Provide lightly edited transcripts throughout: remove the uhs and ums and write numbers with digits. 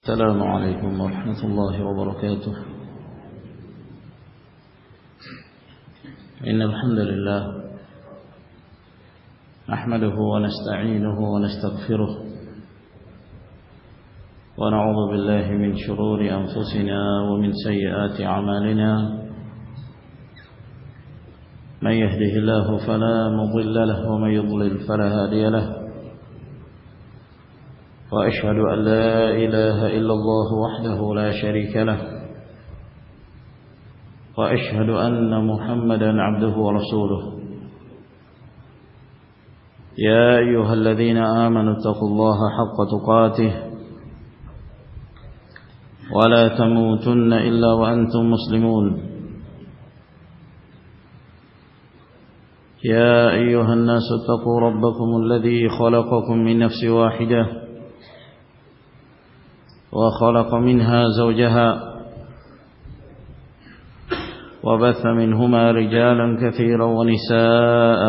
السلام عليكم ورحمة الله وبركاته. إن الحمد لله نحمده ونستعينه ونستغفره ونعوذ بالله من شرور أنفسنا ومن سيئات أعمالنا. من يهده الله فلا مضل له ومن يضلل فلا هادي له. وأشهد أن لا إله إلا الله وحده لا شريك له. وأشهد أن محمدا عبده ورسوله. يا أيها الذين آمنوا اتقوا الله حق تقاته ولا تموتن إلا وأنتم مسلمون. يا أيها الناس اتقوا ربكم الذي خلقكم من نفس واحدة وخلق منها زوجها وبث منهما رجالا كثيرا ونساء.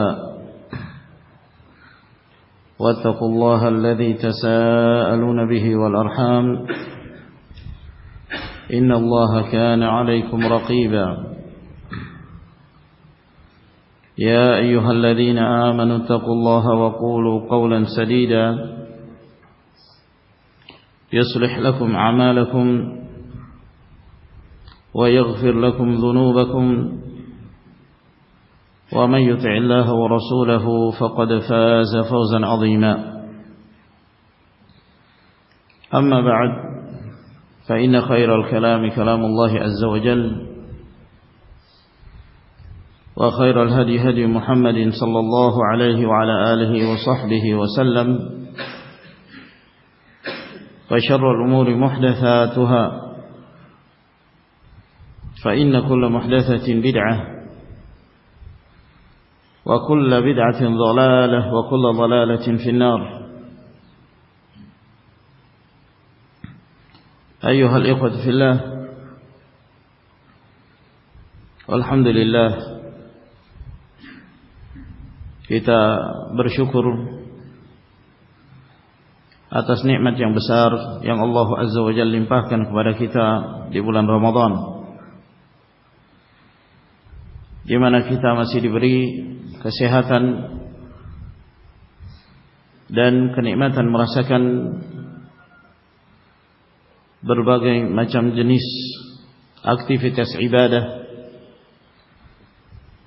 واتقوا الله الذي تساءلون به والأرحام إن الله كان عليكم رقيبا. يا أيها الذين آمنوا اتقوا الله وقولوا قولا سديدا يصلح لكم أعمالكم ويغفر لكم ذنوبكم ومن يطع الله ورسوله فقد فاز فوزا عظيما. أما بعد فإن خير الكلام كلام الله عز وجل وخير الهدي هدي محمد صلى الله عليه وعلى آله وصحبه وسلم. وشر الأمور محدثاتها فإن كل محدثة بدعة وكل بدعة ضلالة وكل ضلالة في النار. أيها الإخوة في الله، والحمد لله, kita bersyukur atas nikmat yang besar yang Allah Azza wa Jalla limpahkan kepada kita di bulan Ramadan, di mana kita masih diberi kesehatan dan kenikmatan merasakan berbagai macam jenis aktivitas ibadah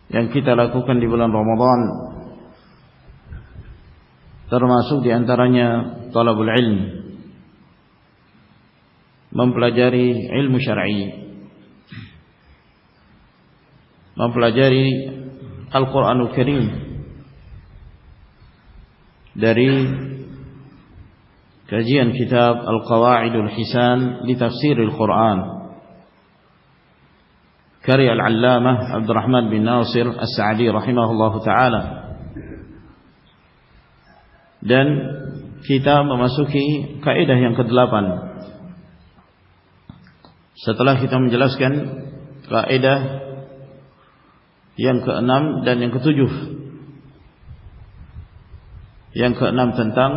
yang kita lakukan di bulan Ramadan, termasuk di antaranya talabul ilm, mempelajari ilmu syar'i, mempelajari Al-Qur'anul Karim dari kajian kitab Al-Qawa'idul Hisan li Tafsiril Qur'an karya Al-Allamah Abdurrahman bin Nasir As-Sa'di rahimahullahu ta'ala. Dan kita memasuki kaidah yang ke-8 setelah kita menjelaskan kaidah yang ke-6 dan yang ke-7. Yang ke-6 tentang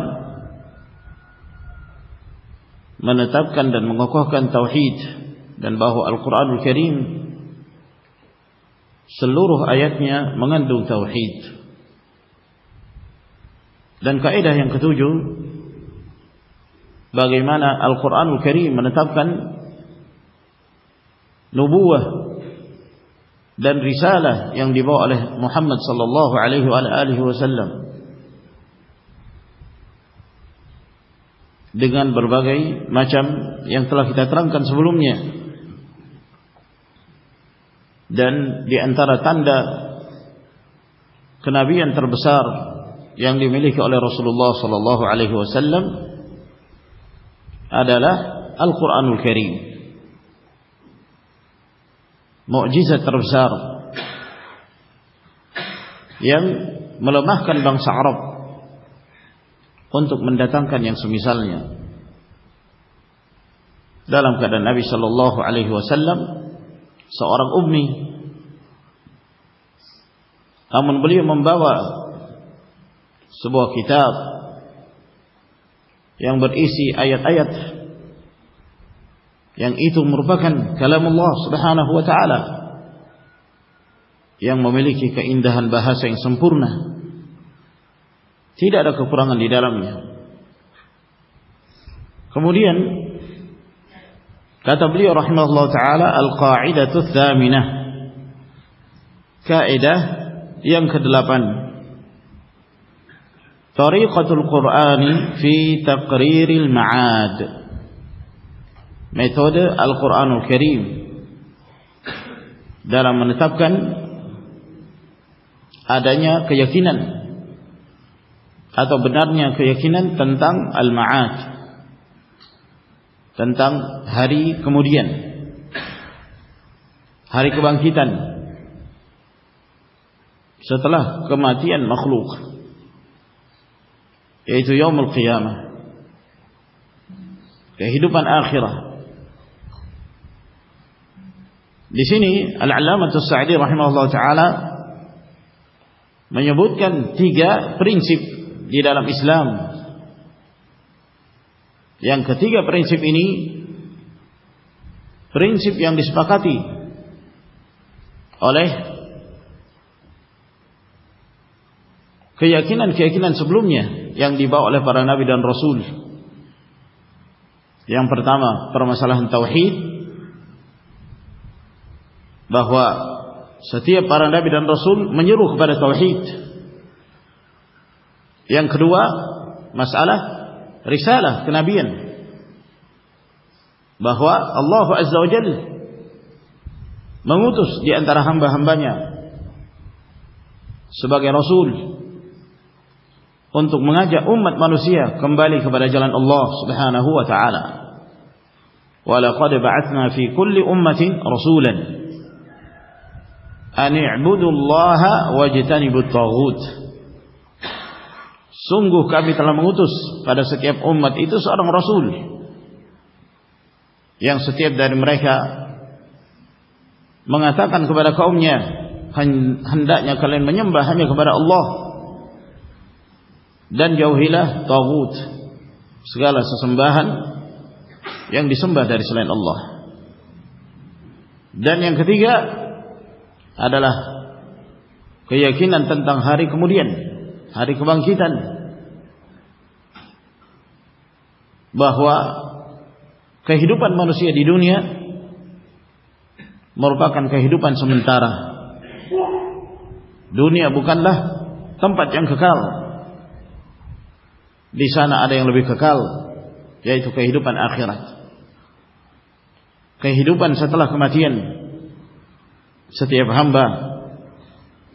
menetapkan dan mengokohkan tauhid, dan bahwa Al-Qur'anul Karim seluruh ayatnya mengandung tauhid. Dan kaidah yang ke-7, bagaimana Al-Qur'anul Karim menetapkan nubuwah dan risalah yang dibawa oleh Muhammad sallallahu alaihi wa alihi wasallam dengan berbagai macam yang telah kita terangkan sebelumnya. Dan di antara tanda kenabian terbesar yang dimiliki oleh Rasulullah sallallahu alaihi wasallam adalah Al-Qur'anul Karim, mukjizat terbesar yang melemahkan bangsa Arab untuk mendatangkan yang semisalnya. Dalam keadaan Nabi sallallahu alaihi wasallam seorang ummi, namun beliau membawa sebuah kitab yang berisi ayat-ayat yang itu merupakan kalam Allah Subhanahu wa taala yang memiliki keindahan bahasa yang sempurna, tidak ada kekurangan di dalamnya. Kemudian kata beliau rahimahullah taala, al-qa'idatu tsaminah, kaidah yang ke-8, tariqatul Qur'ani fi taqriril ma'ad, metode Al-Qur'anul Karim dalam menetapkan adanya keyakinan atau benarnya keyakinan tentang al-ma'ad, tentang hari kemudian, hari kebangkitan setelah kematian makhluk, yaitu yaumul qiyamah, kehidupan akhirah. Di sini Al-Allamah As-Sa'di rahimahullah taala menyebutkan 3 prinsip di dalam Islam. Yang ketiga prinsip ini prinsip yang disepakati oleh keyakinan-keyakinan sebelumnya yang dibawa oleh para nabi dan rasul. Yang pertama, permasalahan tauhid, bahwa setiap para nabi dan rasul menyeru kepada tauhid. Yang kedua, masalah risalah kenabian, bahwa Allah Azza wa Jalla mengutus di antara hamba-hambanya sebagai rasul untuk mengajak umat manusia kembali kepada jalan Allah Subhanahu wa taala. Wa laqad ba'atsna fi kulli ummatin rasulan an i'budu Allaha wajtanibut taghut. Sungguh kami telah mengutus pada setiap umat itu seorang rasul, yang setiap dari mereka mengatakan kepada kaumnya, hendaknya kalian menyembah hanya kepada Allah dan jauhilah taghut, segala sesembahan yang disembah dari selain Allah. Dan yang ketiga adalah keyakinan tentang hari kemudian, hari kebangkitan, bahwa kehidupan manusia di dunia merupakan kehidupan sementara. Dunia bukanlah tempat yang kekal. Di sana ada yang lebih kekal, yaitu kehidupan akhirat, kehidupan setelah kematian. Setiap hamba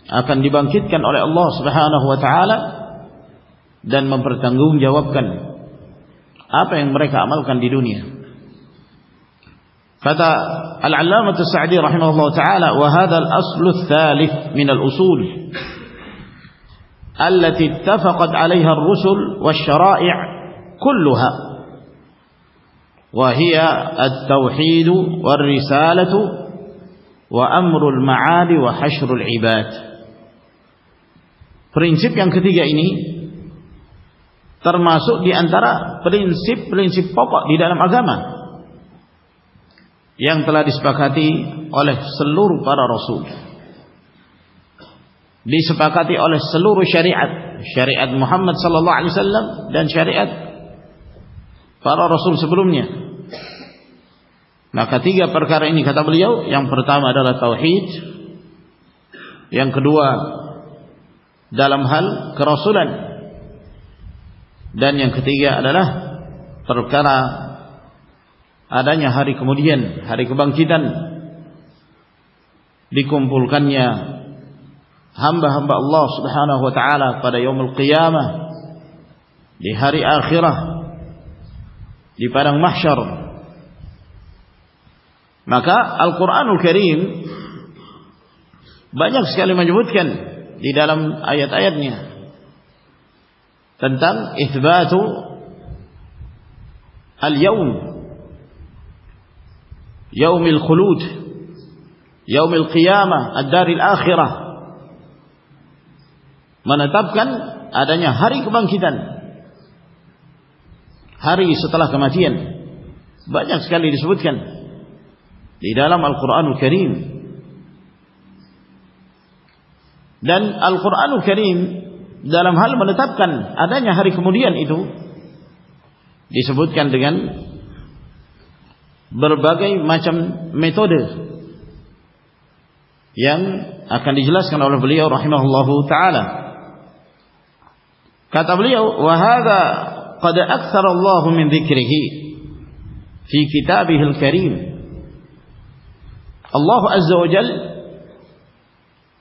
akan dibangkitkan oleh Allah Subhanahu wa taala dan mempertanggungjawabkan apa yang mereka amalkan di dunia. Kata Al-Allamah As-Sa'di rahimahullah taala, wa hadzal aslu ats-tsalits min al-usul allati ittafaqat 'alayha ar-rusul wasyara'i' kulluha, wa hiya at-tauhid war-risalatu wa amrul ma'ad wa hasyrul ibad. Prinsip yang ketiga ini termasuk di antara prinsip-prinsip pokok di dalam agama yang telah disepakati oleh seluruh para rasul, disepakati oleh seluruh syariat Muhammad sallallahu alaihi wasallam dan syariat para rasul sebelumnya. Maka 3 perkara ini kata beliau, yang pertama adalah tauhid, yang kedua dalam hal kerasulan, dan yang ketiga adalah perkara adanya hari kemudian, hari kebangkitan, dikumpulkannya hamba-hamba Allah Subhanahu wa taala pada yaumul qiyamah, di hari akhirah, di padang mahsyar. Maka Al-Qur'anul Karim banyak sekali menyebutkan di dalam ayat-ayatnya tentang itsbatu al-yaum, yaumil khulud, yaumil qiyamah, ad-daril akhirah, menetapkan adanya hari kebangkitan, hari setelah kematian, banyak sekali disebutkan di dalam Al-Qur'anul Karim. Dan Al-Qur'anul Karim dalam hal menetapkan adanya hari kemudian itu disebutkan dengan berbagai macam metode yang akan dijelaskan oleh beliau rahimahullahu taala. Kata beliau, wa hadza qad aktsara Allah min dzikrihi fi kitabihil karim. Allah azza wa jalla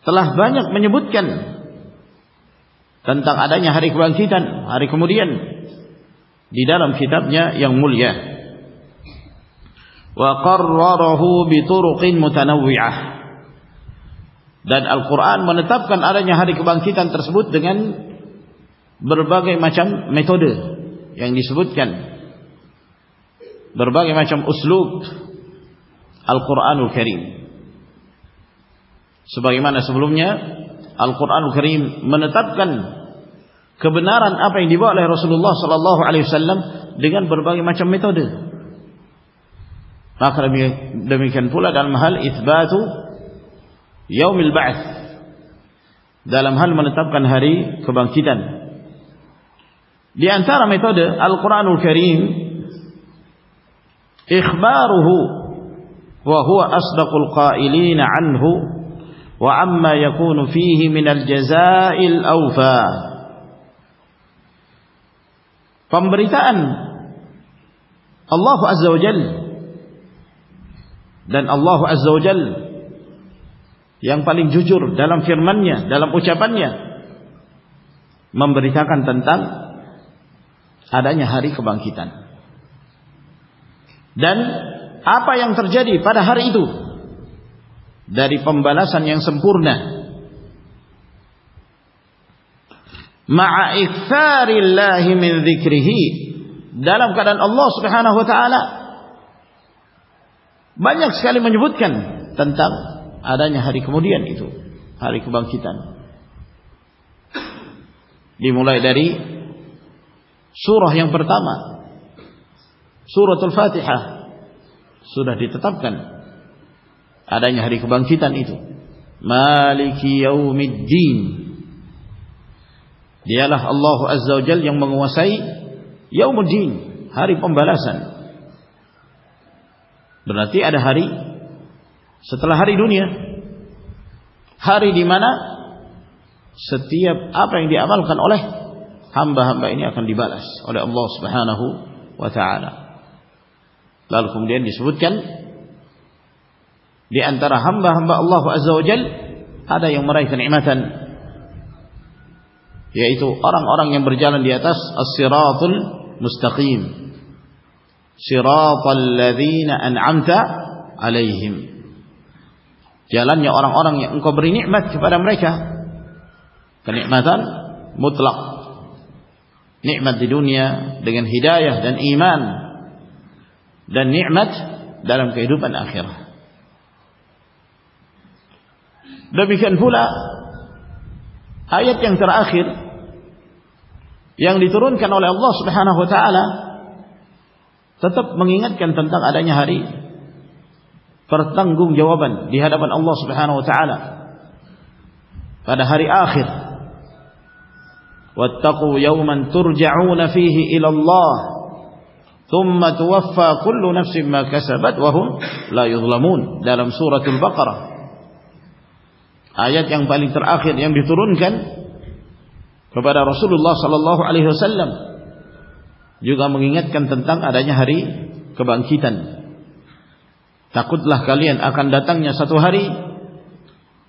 telah banyak menyebutkan tentang adanya hari kebangkitan, hari kemudian di dalam kitabnya yang mulia. Wa qarrarahu bi turuqin mutanawwi'ah. Dan Al-Qur'an menetapkan adanya hari kebangkitan tersebut dengan berbagai macam metode yang disebutkan, berbagai macam uslub Al-Qur'anul Karim. Sebagaimana sebelumnya Al-Qur'anul Karim menetapkan kebenaran apa yang dibawa oleh Rasulullah sallallahu alaihi wasallam dengan berbagai macam metode. Maka demikian pula dalam hal itsbatu yaumil ba'ts, dalam hal menetapkan hari kebangkitan. Di antara metode Al-Qur'anul Karim ikhbaruhu wa huwa asdaqul qailina anhu wa amma yakunu fihi minal jazaa'il awfa. Pemberitaan Allah azza wa jalla, dan Allah azza wa jalla yang paling jujur dalam firman-Nya, dalam ucapannya, memberitakan tentang adanya hari kebangkitan dan apa yang terjadi pada hari itu dari pembalasan yang sempurna, ma'a iktsarillahi min dzikrihi, dalam keadaan Allah Subhanahu wa taala banyak sekali menyebutkan tentang adanya hari kemudian itu, hari kebangkitan. Dimulai dari surah yang pertama, suratul Fatihah, sudah ditetapkan adanya hari kebangkitan itu. Maliki yaumiddin, dialah Allah azza wa jalla yang menguasai yaumuddin, hari pembalasan. Berarti ada hari setelah hari dunia, hari di mana setiap apa yang diamalkan oleh hamba-hamba ini akan dibalas oleh Allah Subhanahu wa taala. Lalu kemudian disebutkan di antara hamba-hamba Allah azza wa jalla ada yang meraih kenikmatan, yaitu orang-orang yang berjalan di atas as-siratul mustaqim, siratal ladzina an'amta alaihim, jalannya orang-orang yang engkau beri nikmat kepada mereka, kenikmatan mutlak, nikmat di dunia dengan hidayah dan iman, dan nikmat dalam kehidupan akhirah. Demikian pula ayat yang terakhir yang diturunkan oleh Allah Subhanahu wa taala tetap mengingatkan tentang adanya hari pertanggungjawaban di hadapan Allah Subhanahu wa taala pada hari akhir. Wattaqu yawman turja'una fihi ila Allah thumma tuwaffa kullu nafsin ma kasabat wa hum la yuzlamun, dalam suratul Baqarah. Ayat yang paling terakhir yang diturunkan kepada Rasulullah sallallahu alaihi wasallam juga mengingatkan tentang adanya hari kebangkitan. Takutlah kalian akan datangnya satu hari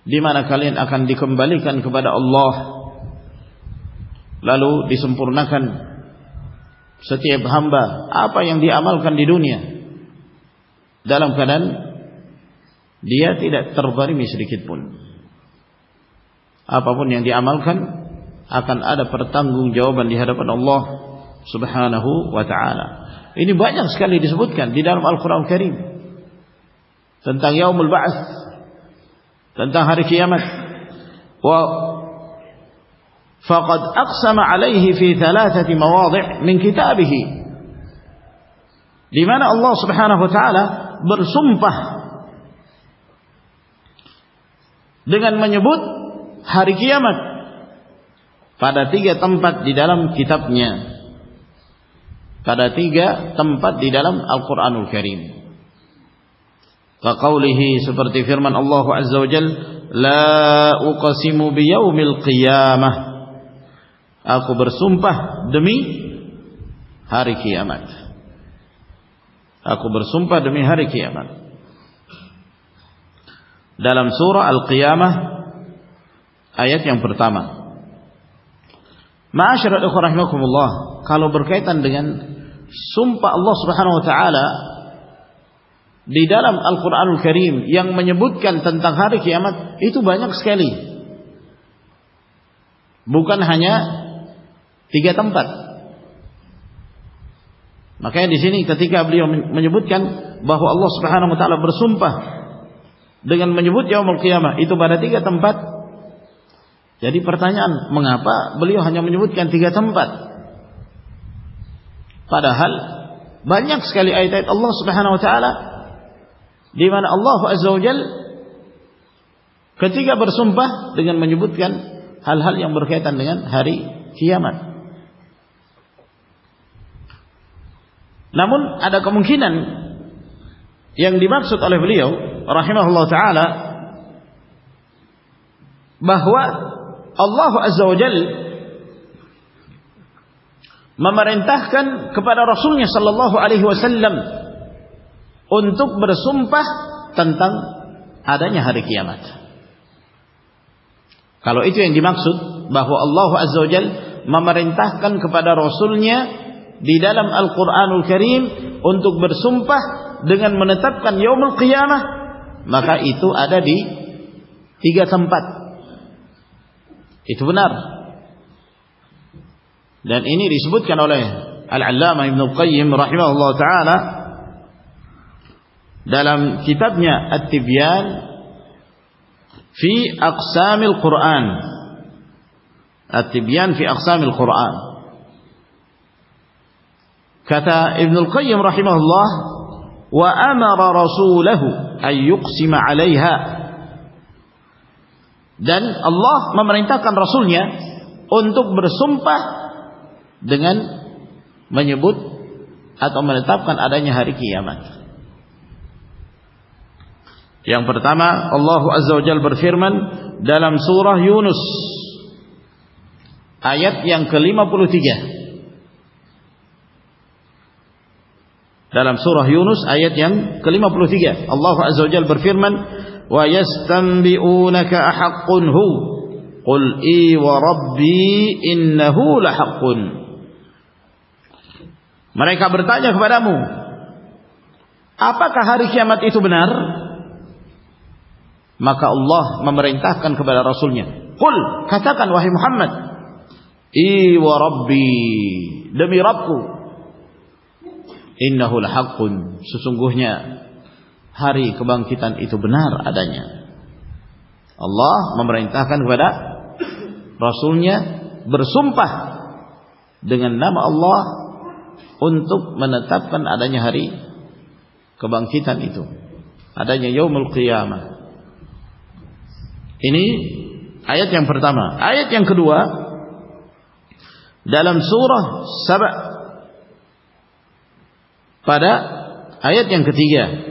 di mana kalian akan dikembalikan kepada Allah, lalu disempurnakan setiap hamba apa yang diamalkan di dunia dalam keadaan dia tidak terbarimi sedikit pun. Apapun yang diamalkan akan ada pertanggungjawaban di hadapan Allah Subhanahu wa taala. Ini banyak sekali disebutkan di dalam Al-Qur'an Karim tentang yaumul ba'ts, tentang hari kiamat. Wa faqad aqsama alaihi fi thalathati mawadhi' min kitabih. di mana Allah Subhanahu wa taala bersumpah dengan menyebut hari kiamat pada 3 tempat di dalam kitabnya, pada 3 tempat di dalam Al-Qur'anul Karim. Kaqaulihi, seperti firman Allah Azza wa Jalla, la uqsimu biyaumil qiyamah, aku bersumpah demi hari kiamat. Aku bersumpah demi hari kiamat. Dalam surah Al-Qiyamah ayat yang pertama. Ma'asyiral ikhwah rahimakumullah, kalau berkaitan dengan sumpah Allah Subhanahu wa taala di dalam Al-Qur'anul Karim yang menyebutkan tentang hari kiamat, itu banyak sekali. Bukan hanya 3 tempat. Makanya di sini ketika beliau menyebutkan bahwa Allah Subhanahu wa taala bersumpah dengan menyebut yaumul qiyamah itu pada 3 tempat. Jadi pertanyaan, mengapa beliau hanya menyebutkan 3 tempat? Padahal banyak sekali ayat-ayat Allah Subhanahu wa taala di mana Allah Azza wa Jalla ketika bersumpah dengan menyebutkan hal-hal yang berkaitan dengan hari kiamat. Namun ada kemungkinan yang dimaksud oleh beliau rahimahullah taala bahwa Allah Azza wa Jalla memerintahkan kepada Rasulnya sallallahu alaihi wasallam untuk bersumpah tentang adanya hari kiamat. Kalau itu yang dimaksud, bahwa Allah Azza wa Jalla memerintahkan kepada Rasulnya di dalam Al-Qur'anul Karim untuk bersumpah dengan menetapkan yaumul qiyamah, maka itu ada di 3 tempat. Itu benar. Dan ini disebutkan oleh Al-Allamah Ibnu Qayyim rahimahullah taala dalam kitabnya At-Tibyan fi Aqsamil Quran. At-Tibyan fi Aqsamil Quran. Kata Ibnu Qayyim rahimahullah, wa amara rasulahu an yuqsima 'alaiha. Dan Allah memerintahkan Rasulnya untuk bersumpah dengan menyebut atau menetapkan adanya hari kiamat. Yang pertama, Allah Azza wa Jalla berfirman dalam surah Yunus ayat yang ke-53. Dalam surah Yunus ayat yang ke-53, Allah Azza wa Jalla berfirman, wa yastanbi'unaka ahaqqun hu qul i wa rabbi innahu lahaqqun. Mereka bertanya kepadamu, apakah hari kiamat itu benar? Maka Allah memerintahkan kepada Rasulnya, qul, katakan wahai Muhammad, i wa rabbi, demi Rabbku, innahu lahaqqun, sesungguhnya hari kebangkitan itu benar adanya. Allah memerintahkan kepada Rasulnya bersumpah dengan nama Allah untuk menetapkan adanya hari kebangkitan itu, adanya yaumul qiyamah. Ini ayat yang pertama. Ayat yang kedua dalam surah Saba pada ayat yang ketiga,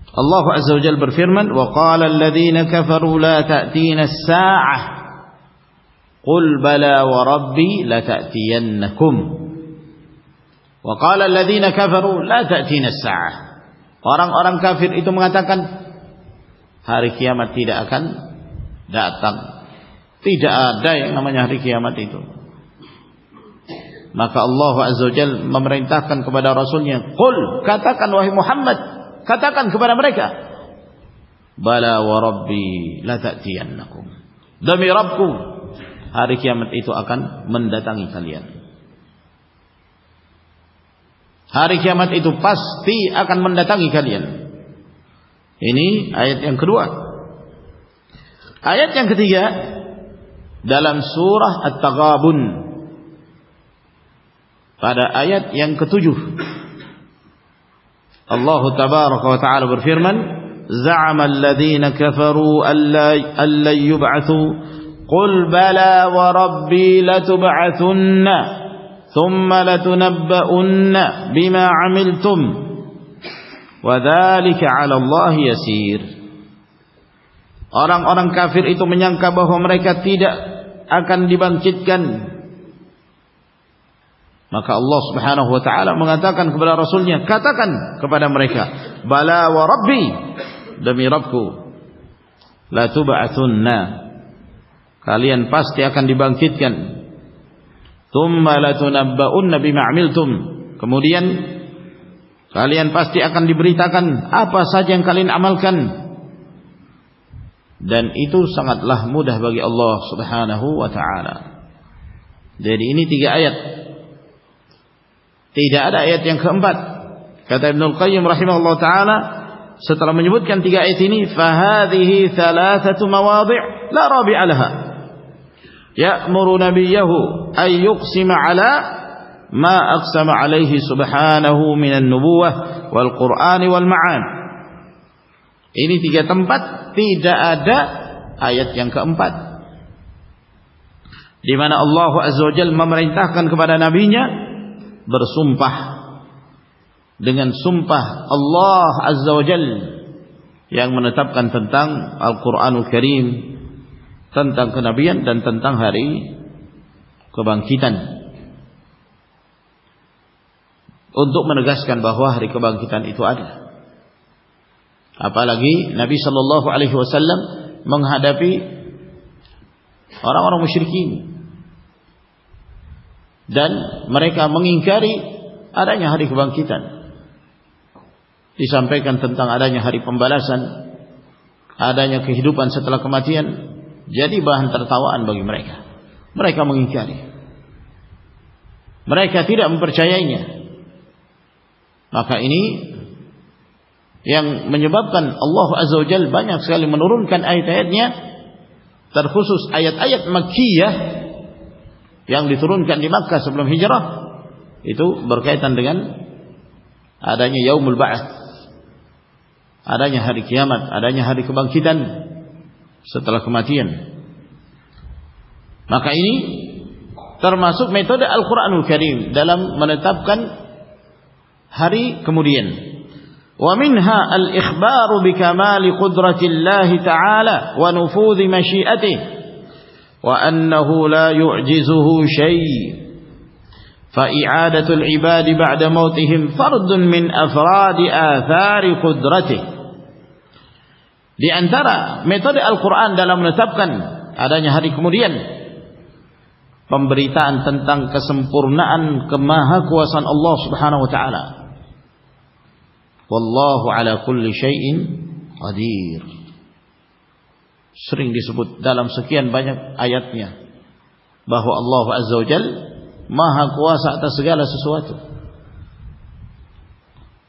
Allah Azza wa Jalla berfirman, wa qala alladhina kafaru la ta'tina as-sa'ah qul bala wa rabbi la ta'tiyannakum. Wa qala alladhina kafaru la ta'tina as-sa'ah. Orang-orang kafir itu mengatakan hari kiamat tidak akan datang. Tidak ada yang namanya hari kiamat itu. Maka Allah Azza wa Jalla memerintahkan kepada Rasulnya, qul, katakan wahai Muhammad, katakan kepada mereka, bala wa rabbi la ta'tiyannakum, demi Rabbku, hari kiamat itu akan mendatangi kalian. Hari kiamat itu pasti akan mendatangi kalian. Ini ayat yang kedua. Ayat yang ketiga dalam surah At-Taghabun pada ayat yang ke-7. Allah tabaraka wa ta'ala berfirman, za'ama alladhina kafaru alla yub'atsu qul bala wa rabbi latub'atsunna thumma latunabba'unna bima 'amiltum wa dzalika 'ala Allah yasir. Orang-orang kafir itu menyangka bahwa mereka tidak akan dibangkitkan. Maka Allah Subhanahu wa ta'ala mengatakan kepada Rasulnya, katakan kepada mereka, bala wa rabbi, demi Rabbku, la tub'atsunna, kalian pasti akan dibangkitkan, thumma latunabba'unna bima 'amiltum, kemudian kalian pasti akan diberitakan apa saja yang kalian amalkan. Dan itu sangatlah mudah bagi Allah Subhanahu wa ta'ala. Jadi ini 3 ayat. Tidak ada ayat yang keempat. Kata Ibnu Al-Qayyim rahimahullah ta'ala, setelah menyebutkan 3 ayat ini, fahadhihi thalathatu mawadhi' la rabi'a laha. Ya'muru nabiyahu ay yuqsima ala ma aqsama alaihi subhanahu minan nubuwah wal qur'ani wal ma'an. Ini 3 tempat tidak ada ayat yang keempat, di mana Allah Azza wa Jalla memerintahkan kepada nabinya bersumpah dengan sumpah Allah Azza wa Jalla yang menetapkan tentang Al-Quranul Karim, tentang kenabian dan tentang hari kebangkitan, untuk menegaskan bahwa hari kebangkitan itu ada. Apalagi Nabi sallallahu alaihi wasallam menghadapi orang-orang musyrikin dan mereka mengingkari adanya hari kebangkitan. Disampaikan tentang adanya hari pembalasan, adanya kehidupan setelah kematian, jadi bahan tertawaan bagi mereka. Mereka mengingkari, mereka tidak mempercayainya. Maka ini yang menyebabkan Allah Azza wa Jalla banyak sekali menurunkan ayat-ayatnya, terkhusus ayat-ayat Makkiyah yang diturunkan di Makkah sebelum hijrah, itu berkaitan dengan adanya Yaumul Ba'ats, adanya hari kiamat, adanya hari kebangkitan setelah kematian. Maka ini termasuk metode Al-Quranul Karim dalam menetapkan hari kemudian. Wa minha al-ikhbaru bikamali qudratillahi ta'ala wa nufudhi masyiatihi wa annahu la yu'jizuhu syai'. Fa i'adatul ibadi ba'da mautihim fardun min afradi athari qudratihi. Di antara metode Al-Quran dalam menetapkan adanya hari kemudian, pemberitaan tentang kesempurnaan kemahakuasaan Allah Subhanahu wa ta'ala. Wallahu ala kulli syai'in qadir. Sering disebut dalam sekian banyak ayatnya bahwa Allah Azza wa Jalla maha kuasa atas segala sesuatu.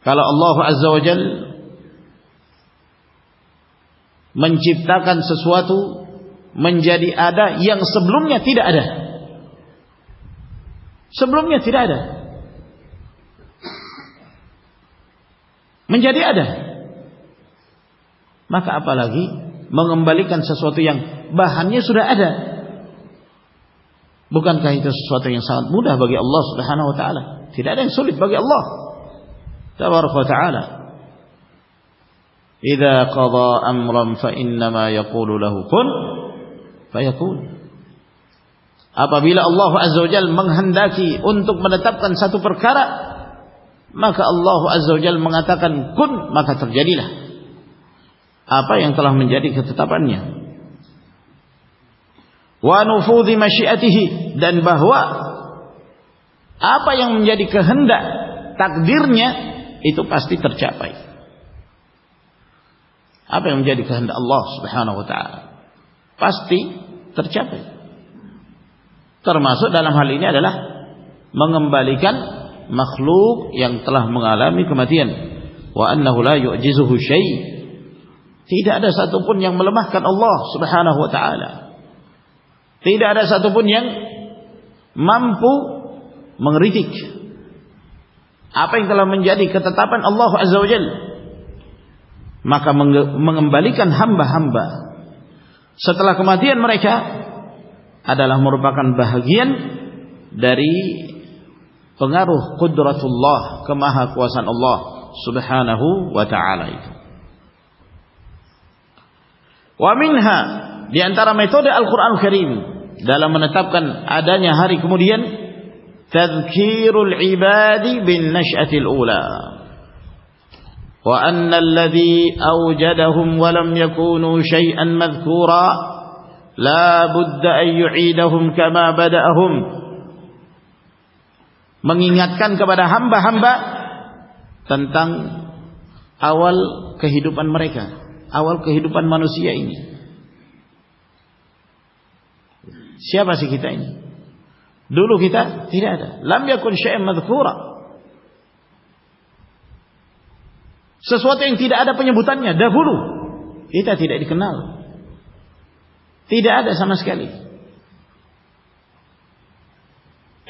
Kalau Allah Azza wa Jalla menciptakan sesuatu menjadi ada yang sebelumnya tidak ada, sebelumnya tidak ada, menjadi ada, maka apalagi mengembalikan sesuatu yang bahannya sudah ada. Bukankah itu sesuatu yang sangat mudah bagi Allah Subhanahu wa ta'ala? Tidak ada yang sulit bagi Allah Tabaraka wa ta'ala. Idza qada amran fa innama yaqulu lahu kun fayakun. Apabila Allah Azza wa Jalla menghendaki untuk menetapkan satu perkara, maka Allah Azza wa Jalla mengatakan kun, maka terjadilah apa yang telah menjadi ketetapannya. Wa nufudhi masyiatihi, dan bahwa apa yang menjadi kehendak takdirnya itu pasti tercapai. Apa yang menjadi kehendak Allah Subhanahu wa ta'ala pasti tercapai. Termasuk dalam hal ini adalah mengembalikan makhluk yang telah mengalami kematian. Wa annahu la yu'jizuhu syai'. Tidak ada satupun yang melemahkan Allah Subhanahu wa ta'ala. Tidak ada satupun yang mampu mengkritik apa yang telah menjadi ketetapan Allah Azza wa Jalla, maka mengembalikan hamba-hamba setelah kematian mereka adalah merupakan bahagian dari pengaruh qudratullah, kemahakuasaan Allah Subhanahu wa ta'ala itu. Wa minha, di antara metode Al-Qur'an Karim dalam menetapkan adanya hari kemudian, tadhkirul ibadi bin nash'atil ula, wa anna alladhi awjadahum wa lam yakunu syai'an madhkura la budda an yu'idahum kama bada'ahum. Mengingatkan kepada hamba-hamba tentang awal kehidupan mereka, awal kehidupan manusia ini. Siapa sih kita ini? Dulu kita tidak ada. Lam yakun syai'an madhkura. Sesuatu yang tidak ada penyebutannya dahulu. Kita tidak dikenal. Tidak ada sama sekali.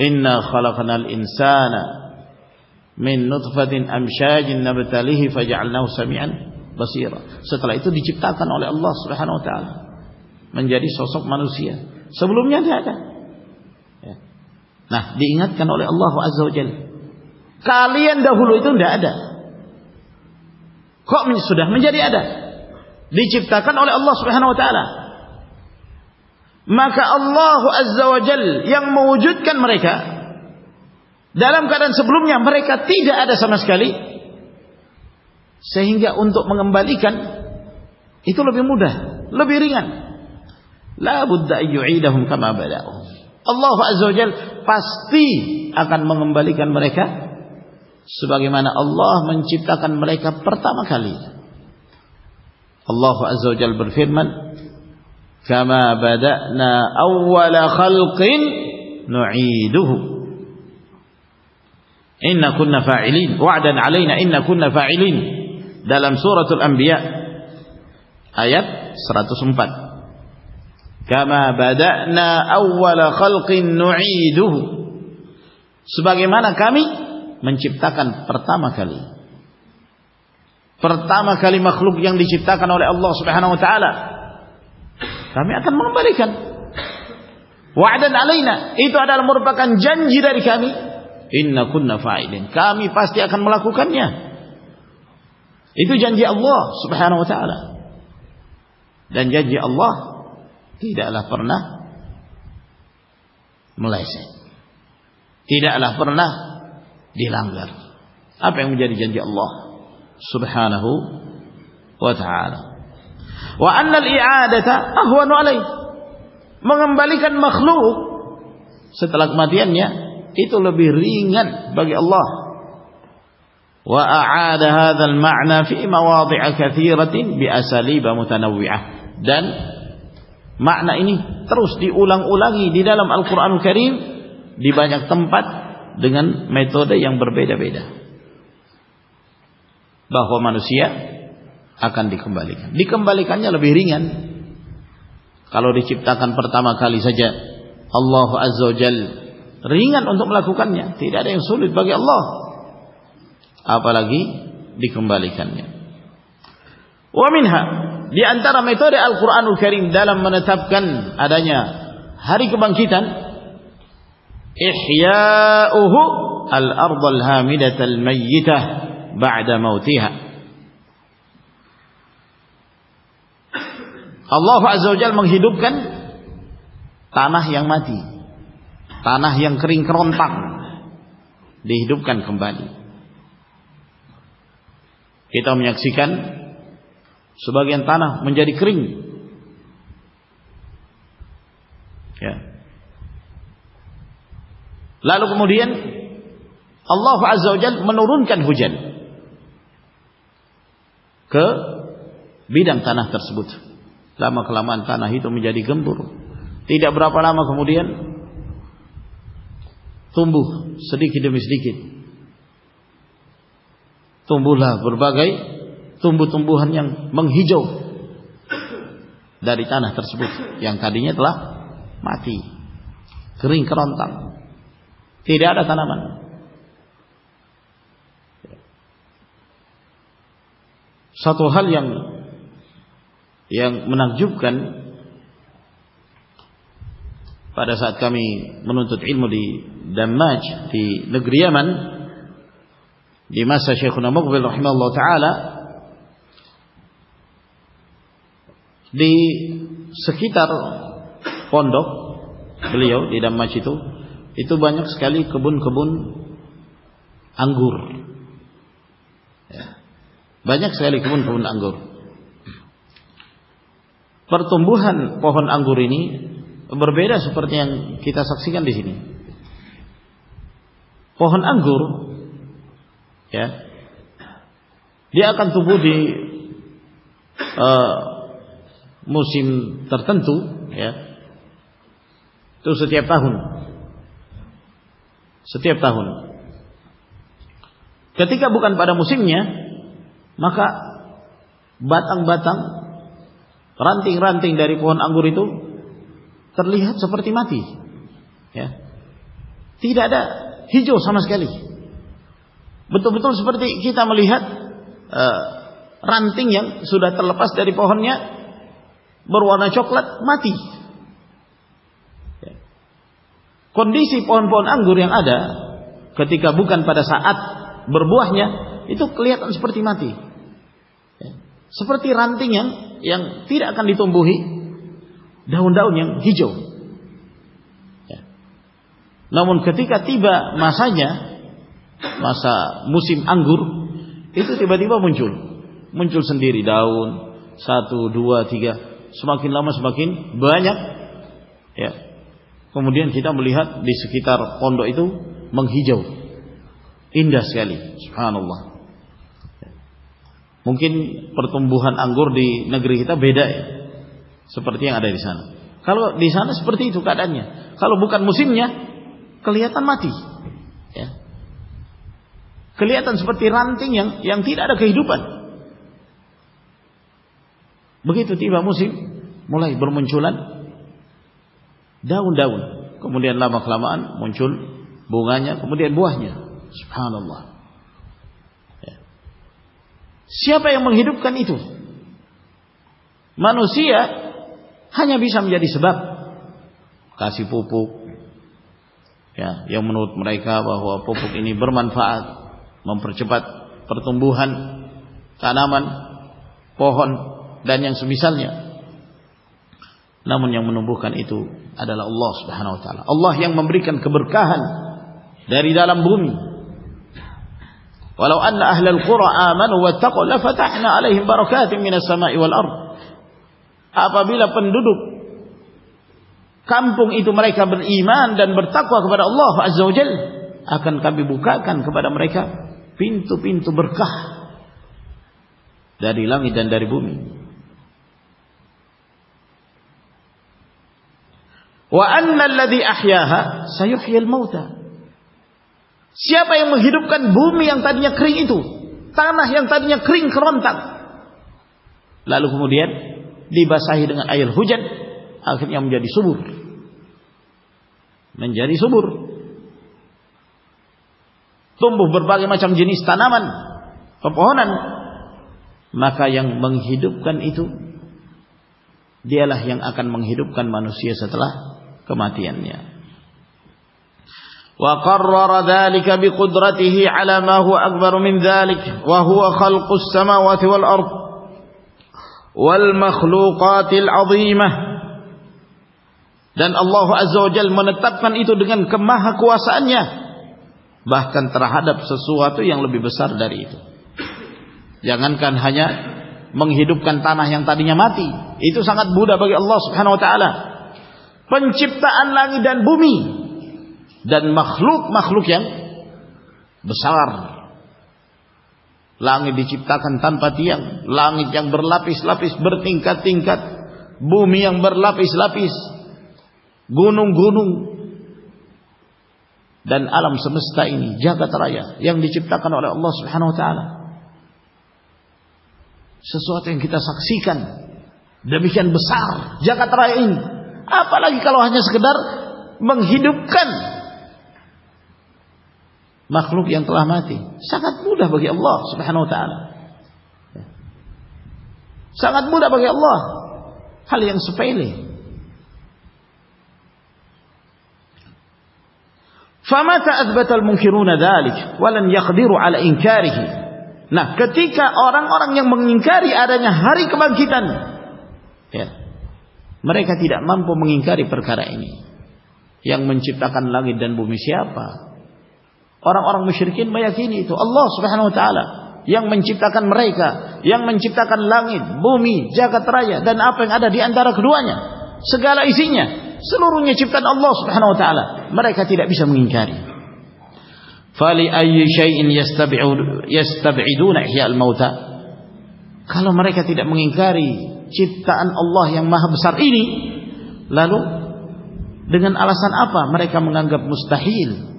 Inna khalaqnal insana min nutfatin amsyajin nabtalihi faja'alnahu sami'an basira. Setelah itu diciptakan oleh Allah Subhanahu wa taala menjadi sosok manusia. Sebelumnya tidak ada. Ya. Nah, diingatkan oleh Allah Azza wa Jalla. Kalian dahulu itu tidak ada. Kok sudah menjadi ada? Diciptakan oleh Allah Subhanahu wa taala. Maka Allah Azza wa Jalla yang mewujudkan mereka dalam keadaan sebelumnya mereka tidak ada sama sekali, sehingga untuk mengembalikan itu lebih mudah, lebih ringan. La budda ayyu'idahum kama bada'uhum. Allah Azza wa Jalla pasti akan mengembalikan mereka sebagaimana Allah menciptakan mereka pertama kali. Allah Azza wa Jalla berfirman, kama bada'na awwala khalqin nu'iduhu inna kunna fa'ilin wa'dan 'alaina inna kunna fa'ilin, dalam suratul Anbiya ayat 104. Kama bada'na awwala khalqin nu'iduhu, sebagaimana kami menciptakan pertama kali makhluk yang diciptakan oleh Allah Subhanahu wa taala, kami akan mengembalikan. Wa'dan 'alaina, itu adalah merupakan janji dari kami. Inna kunna fa'ilin, kami pasti akan melakukannya. Itu janji Allah Subhanahu wa taala. Dan janji Allah tidaklah pernah meleset, tidaklah pernah dilanggar. Apa yang menjadi janji Allah Subhanahu wa taala? Wa annal i'adata ahwanu alaih, mengembalikan makhluk setelah kematiannya itu lebih ringan bagi Allah. Wa a'ada hadzal ma'na fi mawadhi'a katsiratin bi asalib mutanawwi'ah, dan makna ini terus diulang-ulangi di dalam Al-Qur'anul Karim di banyak tempat dengan metode yang berbeda-beda, bahwa manusia akan dikembalikan. Dikembalikannya lebih ringan. Kalau diciptakan pertama kali saja Allah Azza wa Jalla ringan untuk melakukannya, tidak ada yang sulit bagi Allah, apalagi dikembalikannya. Wa minha, di antara metode Al-Qur'anul Karim dalam menetapkan adanya hari kebangkitan, ihya'uhu al-ardhal hamidatal mayyitah ba'da mautiha. Allah Azza wa Jalla menghidupkan tanah yang mati, tanah yang kering kerontang, dihidupkan kembali. Kita menyaksikan sebagian tanah menjadi kering, ya. Lalu kemudian Allah Azza wa Jalla menurunkan hujan ke bidang tanah tersebut. Lama-kelamaan tanah itu menjadi gembur. Tidak berapa lama kemudian tumbuh sedikit demi sedikit. Tumbuhlah berbagai tumbuh-tumbuhan yang menghijau dari tanah tersebut yang tadinya telah mati, kering kerontang, tidak ada tanaman. Satu hal yang menakjubkan pada saat kami menuntut ilmu di Dammaj di negeri Yaman di masa Syekhuna Muqbil rahimahullah taala, di sekitar pondok beliau di Dammaj itu banyak sekali kebun-kebun anggur. Banyak sekali kebun-kebun anggur. Pertumbuhan pohon anggur ini berbeda seperti yang kita saksikan di sini. Pohon anggur, ya, dia akan tumbuh di musim tertentu, ya, itu setiap tahun. Ketika bukan pada musimnya, maka batang-batang, ranting-ranting dari pohon anggur itu terlihat seperti mati, ya. Tidak ada hijau sama sekali. Betul-betul seperti kita melihat ranting yang sudah terlepas dari pohonnya berwarna coklat mati. Kondisi pohon-pohon anggur yang ada ketika bukan pada saat berbuahnya itu kelihatan seperti mati, seperti ranting yang tidak akan ditumbuhi daun-daun yang hijau. Namun ketika tiba masanya, masa musim anggur, itu tiba-tiba muncul sendiri daun 1, 2, 3, semakin lama semakin banyak, ya. Kemudian kita melihat di sekitar pondok itu menghijau, indah sekali, subhanallah. Mungkin pertumbuhan anggur di negeri kita beda, ya, seperti yang ada di sana. Kalau di sana seperti itu keadaannya. Kalau bukan musimnya, kelihatan mati, ya. Kelihatan seperti ranting yang tidak ada kehidupan. Begitu tiba musim, mulai bermunculan daun-daun, kemudian lama-kelamaan muncul bunganya, kemudian buahnya. Subhanallah. Ya. Siapa yang menghidupkan itu? Manusia hanya bisa menjadi sebab, kasih pupuk, ya, yang menurut mereka bahwa pupuk ini bermanfaat, mempercepat pertumbuhan tanaman, pohon dan yang semisalnya. Namun yang menumbuhkan itu adalah Allah Subhanahu wa taala. Allah yang memberikan keberkahan dari dalam bumi. Walau anna ahlal qura amanu wattaqu lafatahna 'alaihim barakatin minas sama'i wal ard. Apabila penduduk kampung itu mereka beriman dan bertakwa kepada Allah Azza wa Jalla, akan kami bukakan kepada mereka pintu-pintu berkah dari langit dan dari bumi. Wa anna alladhi ahyaha sayuhyil mauta. Siapa yang menghidupkan bumi yang tadinya kering itu, tanah yang tadinya kering kerontang, lalu kemudian dibasahi dengan air hujan, akhirnya menjadi subur. Menjadi subur. Tumbuh berbagai macam jenis tanaman, pepohonan. Maka yang menghidupkan itu, dialah yang akan menghidupkan manusia setelah kematiannya. Wa qarrara dzalika biqudratihi 'ala ma huwa akbar min dzalik wa huwa khalqus samawati wal ard wal makhluqatil 'azimah. Dan Allah Azza wa Jalla menetapkan itu dengan kemahakuasaannya, bahkan terhadap sesuatu yang lebih besar dari itu. Jangankan hanya menghidupkan tanah yang tadinya mati, itu sangat mudah bagi Allah Subhanahu wa taala. Penciptaan langit dan bumi dan makhluk-makhluk yang besar. Langit diciptakan tanpa tiang, langit yang berlapis-lapis, bertingkat-tingkat, bumi yang berlapis-lapis, gunung-gunung, dan alam semesta ini, jagat raya yang diciptakan oleh Allah Subhanahu wa taala. Sesuatu yang kita saksikan demikian besar jagat raya ini. Apalagi kalau hanya sekedar menghidupkan makhluk yang telah mati. Sangat mudah bagi Allah Subhanahu wa taala. Sangat mudah bagi Allah. Hal yang sepele. فَمَتَى أَثْبَتَ الْمُنْكِرُونَ ذَلِكَ وَلَنْ يَقْدِرُوا عَلَى إِنْكَارِهِ. Nah, ketika orang-orang yang mengingkari adanya hari kebangkitan, ya, mereka tidak mampu mengingkari perkara ini. Yang menciptakan langit dan bumi siapa? Orang-orang musyrikin meyakini itu Allah Subhanahu wa taala yang menciptakan mereka, yang menciptakan langit, bumi, jagat raya dan apa yang ada di antara keduanya. Segala isinya, seluruhnya ciptaan Allah Subhanahu wa taala. Mereka tidak bisa mengingkari. Fali ayyi syai'in yastab'iduna ihya'al mauta. Kalau mereka tidak mengingkari ciptaan Allah yang maha besar ini, lalu dengan alasan apa mereka menganggap mustahil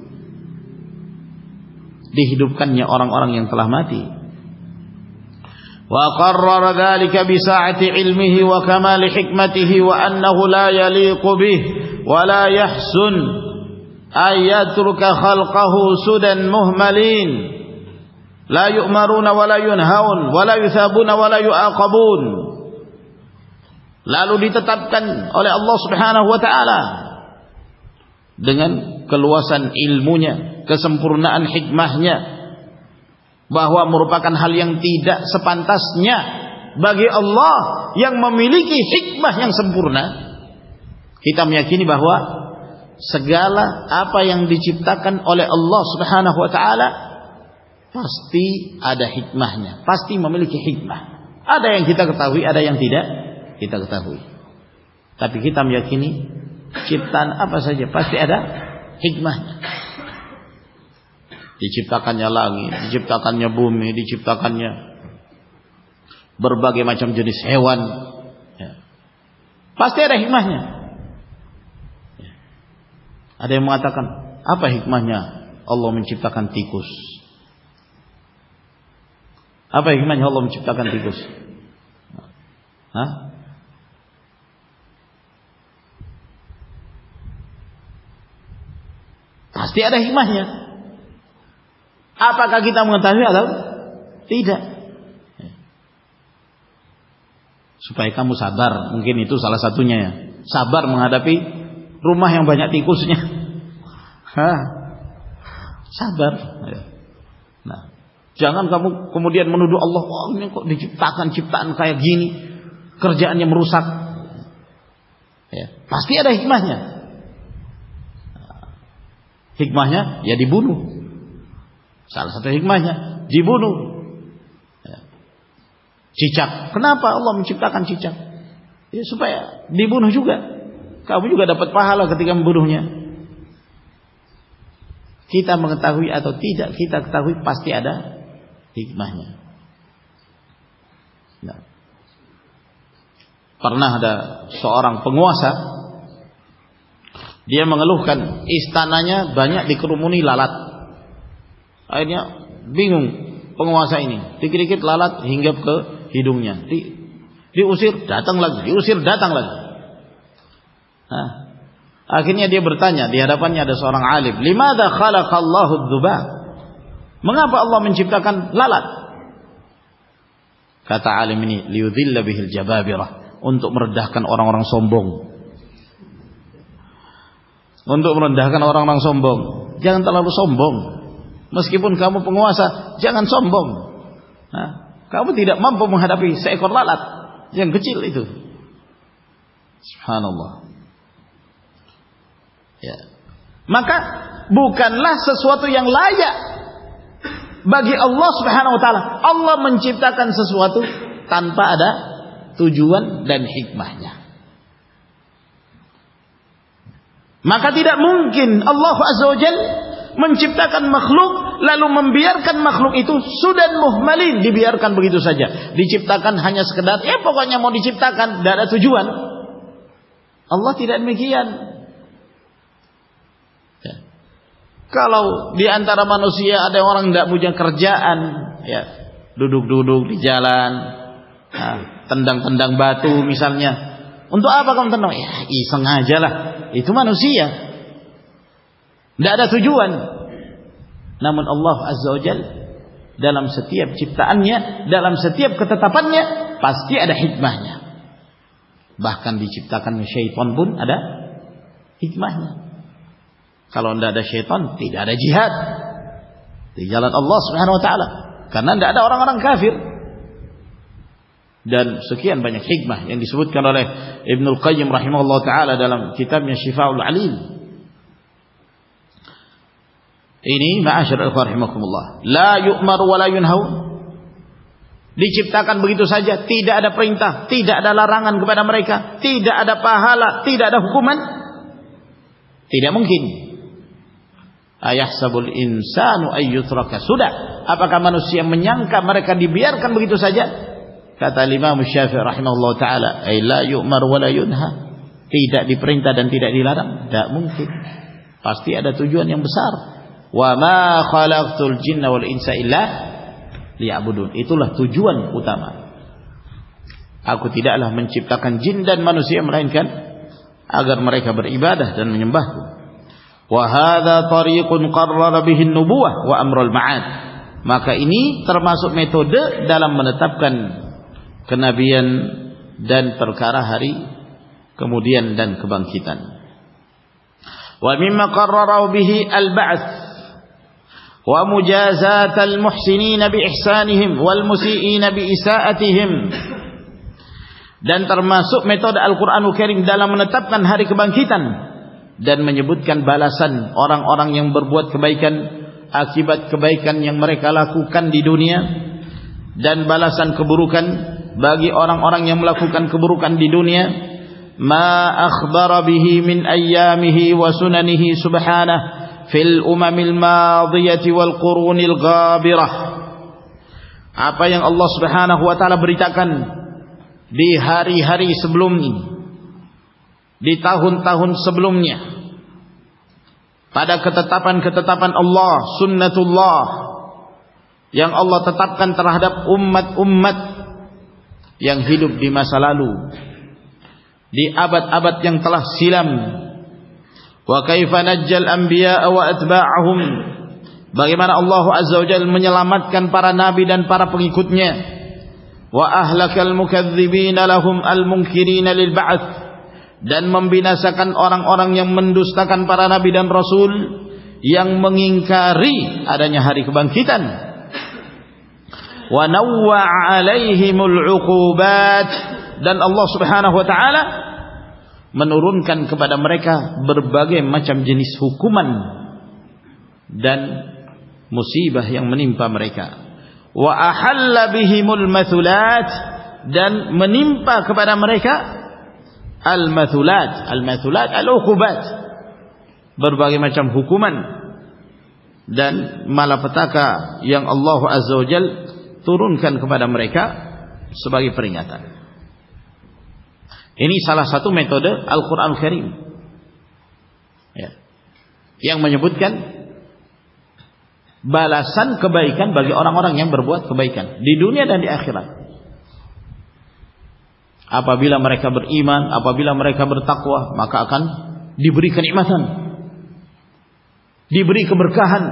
dihidupkannya orang-orang yang telah mati? Wa qarrara dzalika bi sa'ati ilmihi wa kamali hikmatihi wa annahu la yaliqu bihi wa la yahsun ay yatruka khalqahu sudan muhmalin la yu'maruna wa la yunhaun wa la yuthabuna wa la yu'aqabun. Lalu ditetapkan oleh Allah Subhanahu wa taala dengan keluasan ilmunya, kesempurnaan hikmahnya, bahwa merupakan hal yang tidak sepantasnya bagi Allah yang memiliki hikmah yang sempurna. Kita meyakini bahwa segala apa yang diciptakan oleh Allah Subhanahu wa taala pasti ada hikmahnya, pasti memiliki hikmah. Ada yang kita ketahui, ada yang tidak kita ketahui. Tapi kita meyakini ciptaan apa saja pasti ada hikmahnya. Diciptakannya langit, diciptakannya bumi, diciptakannya berbagai macam jenis hewan, ya. Pasti ada hikmahnya, ya. Ada yang mengatakan, apa hikmahnya Allah menciptakan tikus? Apa hikmahnya Allah menciptakan tikus? Hah? Pasti ada hikmahnya. Apakah kita mengetahui atau tidak? Supaya kamu sabar, mungkin itu salah satunya ya. Sabar menghadapi rumah yang banyak tikusnya. Sabar. Nah, jangan kamu kemudian menuduh Allah, wah ini kok diciptakan ciptaan kayak gini, kerjaannya merusak. Ya, pasti ada hikmahnya. Hikmahnya ya dibunuh. Salah satu hikmahnya dibunuh. Cicak. Kenapa Allah menciptakan cicak? Ya supaya dibunuh juga. Kamu juga dapat pahala ketika membunuhnya. Kita mengetahui atau tidak kita ketahui pasti ada hikmahnya. Nah. Pernah ada seorang penguasa, dia mengeluhkan istananya banyak dikerumuni lalat. Akhirnya bingung penguasa ini, dikit-dikit lalat hinggap ke hidungnya, diusir datang lagi, diusir datang lagi. Nah, akhirnya dia bertanya, di hadapannya ada seorang alim, limadza khalaqallahu dzubab? Mengapa Allah menciptakan lalat? Kata alim ini, liyudhilla bihil jababirah, untuk merendahkan orang-orang sombong. Untuk merendahkan orang-orang sombong. Jangan terlalu sombong. Meskipun kamu penguasa, jangan sombong. Nah, kamu tidak mampu menghadapi seekor lalat yang kecil itu. Subhanallah. Ya. Maka bukanlah sesuatu yang layak bagi Allah Subhanahu wa taala. Allah menciptakan sesuatu tanpa ada tujuan dan hikmahnya. Maka tidak mungkin Allah Azza wa Jalla menciptakan makhluk lalu membiarkan makhluk itu sudan muhmalin, dibiarkan begitu saja, diciptakan hanya sekedar ya pokoknya mau diciptakan, tidak ada tujuan. Allah tidak demikian. Ya. Kalau di antara manusia ada orang tidak punya kerjaan, ya duduk-duduk di jalan, tendang-tendang batu misalnya, untuk apa kamu tendang? Ya iseng aja lah, itu manusia. Tidak ada tujuan. Namun Allah Azza wa Jalla dalam setiap ciptaannya, dalam setiap ketetapannya pasti ada hikmahnya. Bahkan diciptakannya syaitan pun ada hikmahnya. Kalau tidak ada syaitan, tidak ada jihad di jalan Allah Subhanahu wa taala, karena tidak ada orang-orang kafir. Dan sekian banyak hikmah yang disebutkan oleh Ibnul Qayyim rahimahullah taala dalam kitabnya Syifaul Alil. Ini ma'asyiral ikhwan rahimakumullah, la yu'mar wa la yunhaun. Diciptakan begitu saja, tidak ada perintah, tidak ada larangan kepada mereka, tidak ada pahala, tidak ada hukuman. Tidak mungkin. Ayahsabul insanu ayyutraka sudah. Apakah manusia menyangka mereka dibiarkan begitu saja? Kata Imam Syafi'i rahimahullah taala, ay la yu'mar wa la yunha. Tidak diperintah dan tidak dilarang, tidak mungkin. Pasti ada tujuan yang besar. Wa ma khalaqtul jinna wal insa illa liya'budun. Itulah tujuan utama. Aku tidaklah menciptakan jin dan manusia melainkan agar mereka beribadah dan menyembahku. Wa hadza tariqun qarrara bihi an-nubuwah wa amrul ma'ad. Maka ini termasuk metode dalam menetapkan kenabian dan perkara hari kemudian dan kebangkitan. Wa mimma qarrara bihi al-ba'ts wa mujazat al-muhsinin bi ihsanihim wal musii'in bi isaatihim. Dan termasuk metode Al-Qur'anul Karim dalam menetapkan hari kebangkitan dan menyebutkan balasan orang-orang yang berbuat kebaikan akibat kebaikan yang mereka lakukan di dunia, dan balasan keburukan bagi orang-orang yang melakukan keburukan di dunia. Ma akhbara bihi min ayyamihi wa sunanihi subhanahu fil umamil madiyati wal qurunil ghabirah. Apa yang Allah Subhanahu wa taala beritakan di hari-hari sebelum ini, di tahun-tahun sebelumnya, pada ketetapan-ketetapan Allah, sunnatullah yang Allah tetapkan terhadap umat-umat yang hidup di masa lalu, di abad-abad yang telah silam. Wa kaifa najjal anbiya'a wa atba'ahum. Bagaimana Allah Azza wa Jalla menyelamatkan para nabi dan para pengikutnya. Wa ahlakal mukadzibina lahum al-munkirina lil ba'ts. Dan membinasakan orang-orang yang mendustakan para nabi dan rasul, yang mengingkari adanya hari kebangkitan. Wa nawwa'a 'alaihimul 'uqubat. Dan Allah Subhanahu wa taala menurunkan kepada mereka berbagai macam jenis hukuman dan musibah yang menimpa mereka. Wa ahalla bihimul mathulat. Dan menimpa kepada mereka al-mathulat. Al-mathulat al-uqubat, berbagai macam hukuman dan malapetaka yang Allah Azza wa Jalla turunkan kepada mereka sebagai peringatan. Ini salah satu metode Al-Quran Al-Karim, ya, yang menyebutkan balasan kebaikan bagi orang-orang yang berbuat kebaikan di dunia dan di akhirat. Apabila mereka beriman, apabila mereka bertakwa, maka akan diberi kenikmatan, diberi keberkahan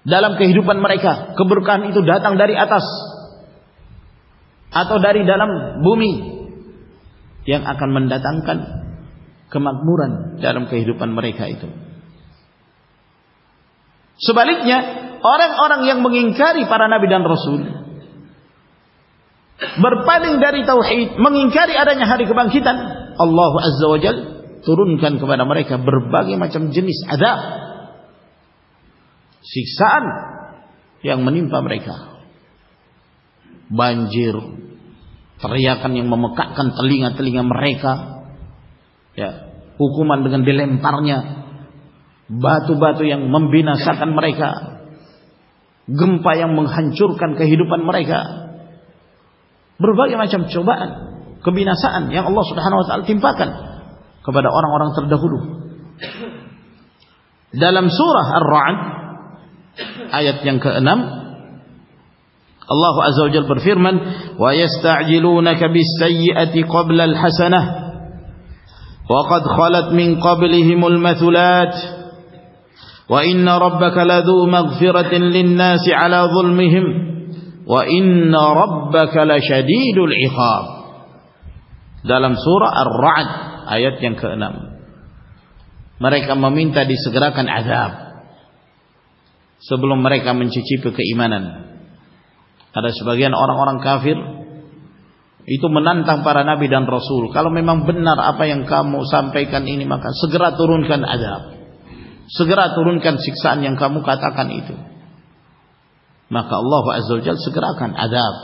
dalam kehidupan mereka. Keberkahan itu datang dari atas atau dari dalam bumi, yang akan mendatangkan kemakmuran dalam kehidupan mereka itu. Sebaliknya, orang-orang yang mengingkari para nabi dan rasul, berpaling dari tauhid, mengingkari adanya hari kebangkitan, Allah Azza wa Jalla turunkan kepada mereka berbagai macam jenis azab, siksaan yang menimpa mereka. Banjir, teriakan yang memekakkan telinga-telinga mereka, ya, hukuman dengan dilemparnya batu-batu yang membinasakan mereka, gempa yang menghancurkan kehidupan mereka, berbagai macam cobaan, kebinasaan yang Allah Subhanahu wa taala timpakan kepada orang-orang terdahulu. Dalam surah Ar-Ra'd ayat yang ke-6, Allah Azza wa Jalla berfirman, wa yasta'jilunaka bis-sayyi'ati qabla al-hasanah wa qad khalat min qablihimul mathulat Wa inna rabbaka ladzu maghfiratin lin-nasi 'ala dhulmihim wa inna rabbaka lasyadidul 'iqab. Dalam surah Ar-Ra'd ayat yang ke-6. Mereka meminta disegerakan azab sebelum mereka mencicipi keimanan. Ada sebagian orang-orang kafir itu menantang para nabi dan rasul, kalau memang benar apa yang kamu sampaikan ini, maka segera turunkan azab, segera turunkan siksaan yang kamu katakan itu. Maka Allah Azza wa Jalla segerakan azab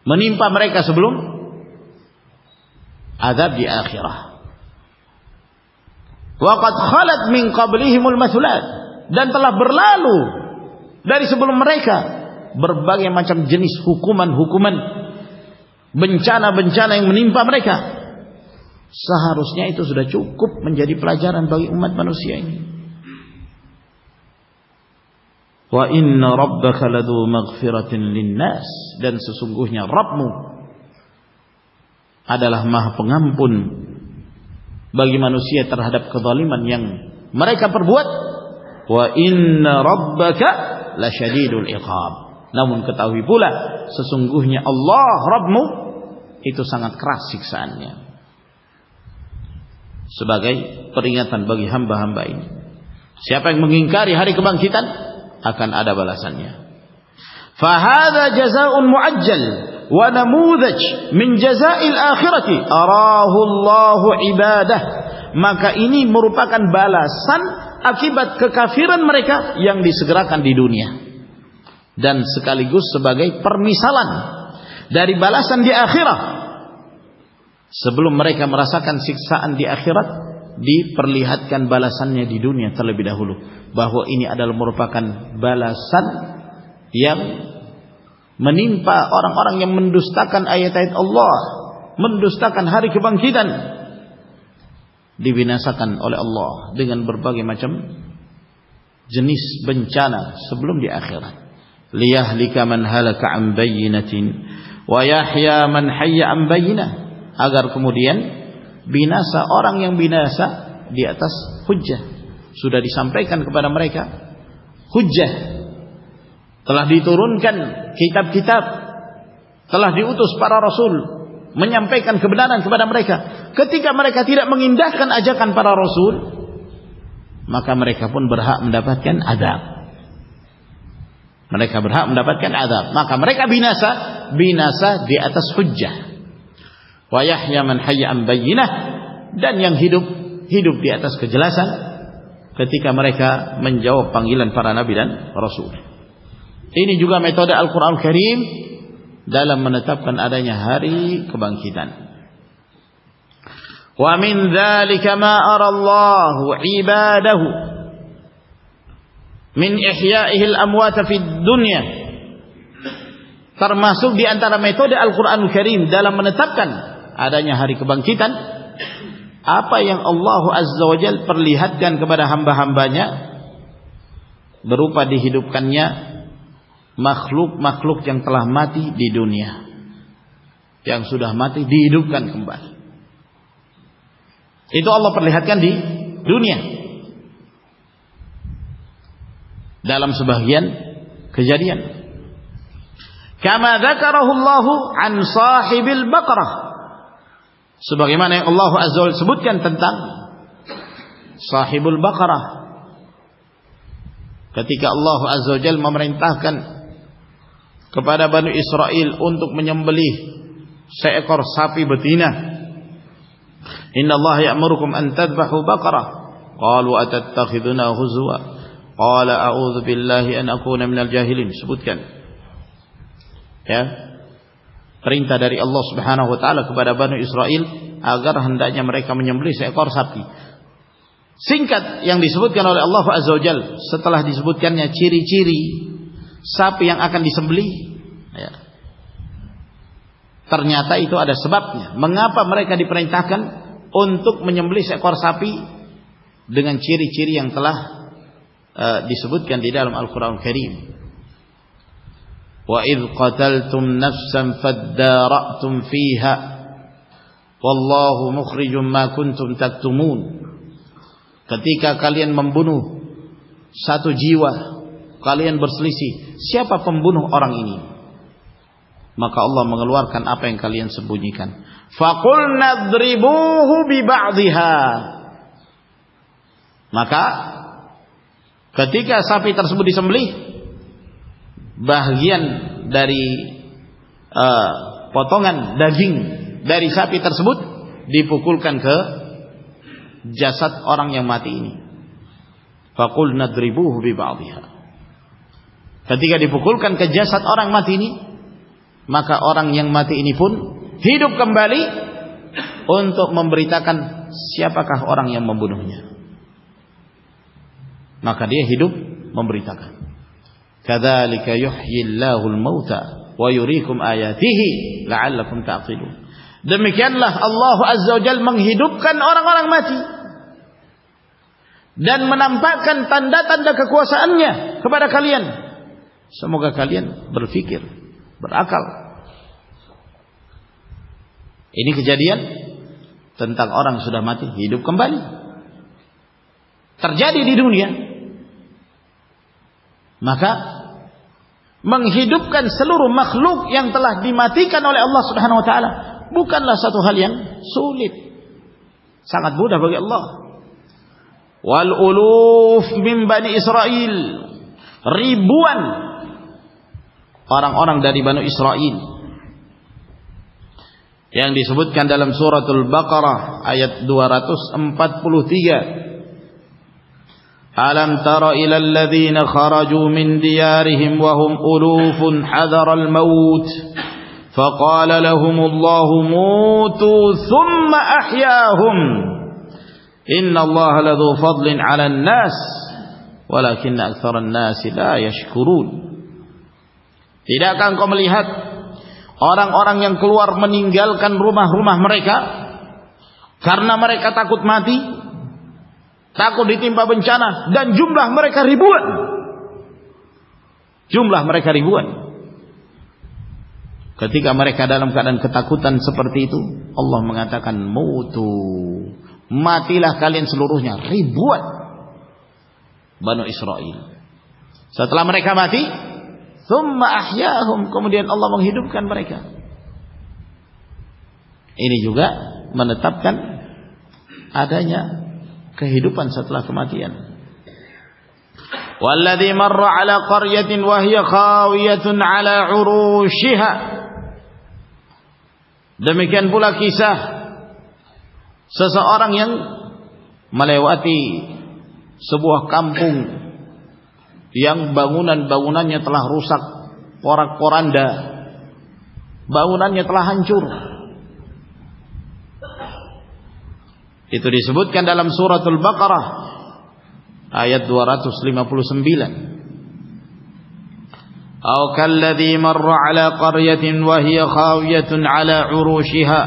menimpa mereka sebelum azab di akhirah. Wa qad khalat min qablihimul mathulat, dan telah berlalu dari sebelum mereka berbagai macam jenis hukuman-hukuman, bencana-bencana yang menimpa mereka. Seharusnya itu sudah cukup menjadi pelajaran bagi umat manusia ini. Wa inna rabbaka ladzu maghfiratin linnas, dan sesungguhnya Rabbmu adalah Maha Pengampun bagi manusia terhadap kezaliman yang mereka perbuat. Wa inna rabbaka lasyadidul iqab. Namun ketahui pula sesungguhnya Allah Rabbmu itu sangat keras siksaannya. Sebagai peringatan bagi hamba-hamba ini, siapa yang mengingkari hari kebangkitan akan ada balasannya. Fahadha jazaa'un mu'ajjal wa namudhaj min jazaa'il akhirati arahu Allahu ibadah. Maka ini merupakan balasan akibat kekafiran mereka yang disegerakan di dunia, dan sekaligus sebagai permisalan dari balasan di akhirat. Sebelum mereka merasakan siksaan di akhirat, diperlihatkan balasannya di dunia terlebih dahulu, bahwa ini adalah merupakan balasan yang menimpa orang-orang yang mendustakan ayat-ayat Allah, mendustakan hari kebangkitan, dibinasakan oleh Allah dengan berbagai macam jenis bencana sebelum di akhirat. Liyahlika man halaka an bayyinatin wa yahya man hayya an bayyinah, agar kemudian binasa orang yang binasa di atas hujjah. Sudah disampaikan kepada mereka hujjah, telah diturunkan kitab-kitab, telah diutus para rasul menyampaikan kebenaran kepada mereka. Ketika mereka tidak mengindahkan ajakan para rasul, maka mereka pun berhak mendapatkan azab. Mereka berhak mendapatkan azab. Maka mereka binasa di atas hujjah. Wa yahya man hayya an bayyinah, dan yang hidup di atas kejelasan ketika mereka menjawab panggilan para nabi dan rasul. Ini juga metode Al-Qur'an Karim dalam menetapkan adanya hari kebangkitan. Wa min dzalika ma ara Allahu ibadahu min ihya'ihi al-amwat fi dunya. Termasuk di antara metode Al-Qur'an Karim dalam menetapkan adanya hari kebangkitan, apa yang Allah Azza wa Jalla perlihatkan kepada hamba-hambanya berupa dihidupkannya makhluk-makhluk yang telah mati di dunia, yang sudah mati dihidupkan kembali. Itu Allah perlihatkan di dunia dalam sebagian kejadian. Kama dzakarahu Allah an sahibil baqarah, sebagaimana yang Allah Azza wa Jalla sebutkan tentang sahibul baqarah, ketika Allah Azza wa Jalla memerintahkan kepada Bani Israel untuk menyembelih seekor sapi betina. Inna Allah ya'murukum an tadbahu baqarah. Qalu atattakhiduna huzwa. Qala a'udzu billahi an akuna minal jahilin. Sebutkan, ya, perintah dari Allah Subhanahu wa taala kepada Bani Israel agar hendaknya mereka menyembelih seekor sapi. Singkat yang disebutkan oleh Allah Azza wa Jalla, setelah disebutkannya ciri-ciri sapi yang akan disembelih, ya, ternyata itu ada sebabnya. Mengapa mereka diperintahkan untuk menyembelih seekor sapi dengan ciri-ciri yang telah disebutkan di dalam Al-Qur'an Karim. Wa idh qataltum nafsan faddara'tum fiha wallahu mukhrijum ma kuntum taktumun. Ketika kalian membunuh satu jiwa, kalian berselisih, siapa pembunuh orang ini? Maka Allah mengeluarkan apa yang kalian sembunyikan. Faqulna adribuhu bi ba'dihha. Maka ketika sapi tersebut disembelih, bagian dari potongan daging dari sapi tersebut dipukulkan ke jasad orang yang mati ini. Faqulna adribuhu bi ba'dihha. Ketika dipukulkan ke jasad orang mati ini, maka orang yang mati ini pun hidup kembali untuk memberitakan siapakah orang yang membunuhnya. Maka dia hidup memberitakan. Kadzalika yuhyillahu al-mauta wa yuriikum ayatihi la'allakum ta'qilun. Demikianlah Allah Azza wa Jalla menghidupkan orang-orang mati dan menampakkan tanda-tanda kekuasaannya kepada kalian. Semoga kalian berfikir, berakal. Ini kejadian tentang orang sudah mati hidup kembali. Terjadi di dunia. Maka menghidupkan seluruh makhluk yang telah dimatikan oleh Allah Subhanahu wa taala bukanlah satu hal yang sulit. Sangat mudah bagi Allah. Wal uluf min Bani Israel, ribuan orang-orang dari Bani Israel yang disebutkan dalam suratul Baqarah ayat 243. Alam tara ila alladhina kharaju min diyarihim wa hum ulufun hadaral maut faqala lahumullahu mutu thumma ahyahum innallaha ladzu fadlin 'alan nas walakinna aktsaran nasi la yashkurun. Tidakkah engkau melihat orang-orang yang keluar meninggalkan rumah-rumah mereka karena mereka takut mati, takut ditimpa bencana, dan jumlah mereka ribuan. Jumlah mereka ribuan. Ketika mereka dalam keadaan ketakutan seperti itu, Allah mengatakan mutu, matilah kalian seluruhnya, ribuan Banu Israel. Setelah mereka mati, thumma ahyahum, kemudian Allah menghidupkan mereka. Ini juga menetapkan adanya kehidupan setelah kematian. Walladzi marra 'ala qaryatin wa hiya khawiyatun 'ala 'urushiha. Demikian pula kisah seseorang yang melewati sebuah kampung yang bangunan-bangunannya telah rusak, porak-poranda, bangunannya telah hancur. Itu disebutkan dalam suratul Baqarah ayat 259. Aw kalladzi marra 'ala qaryatin wa hiya khawiyatun 'ala 'urushiha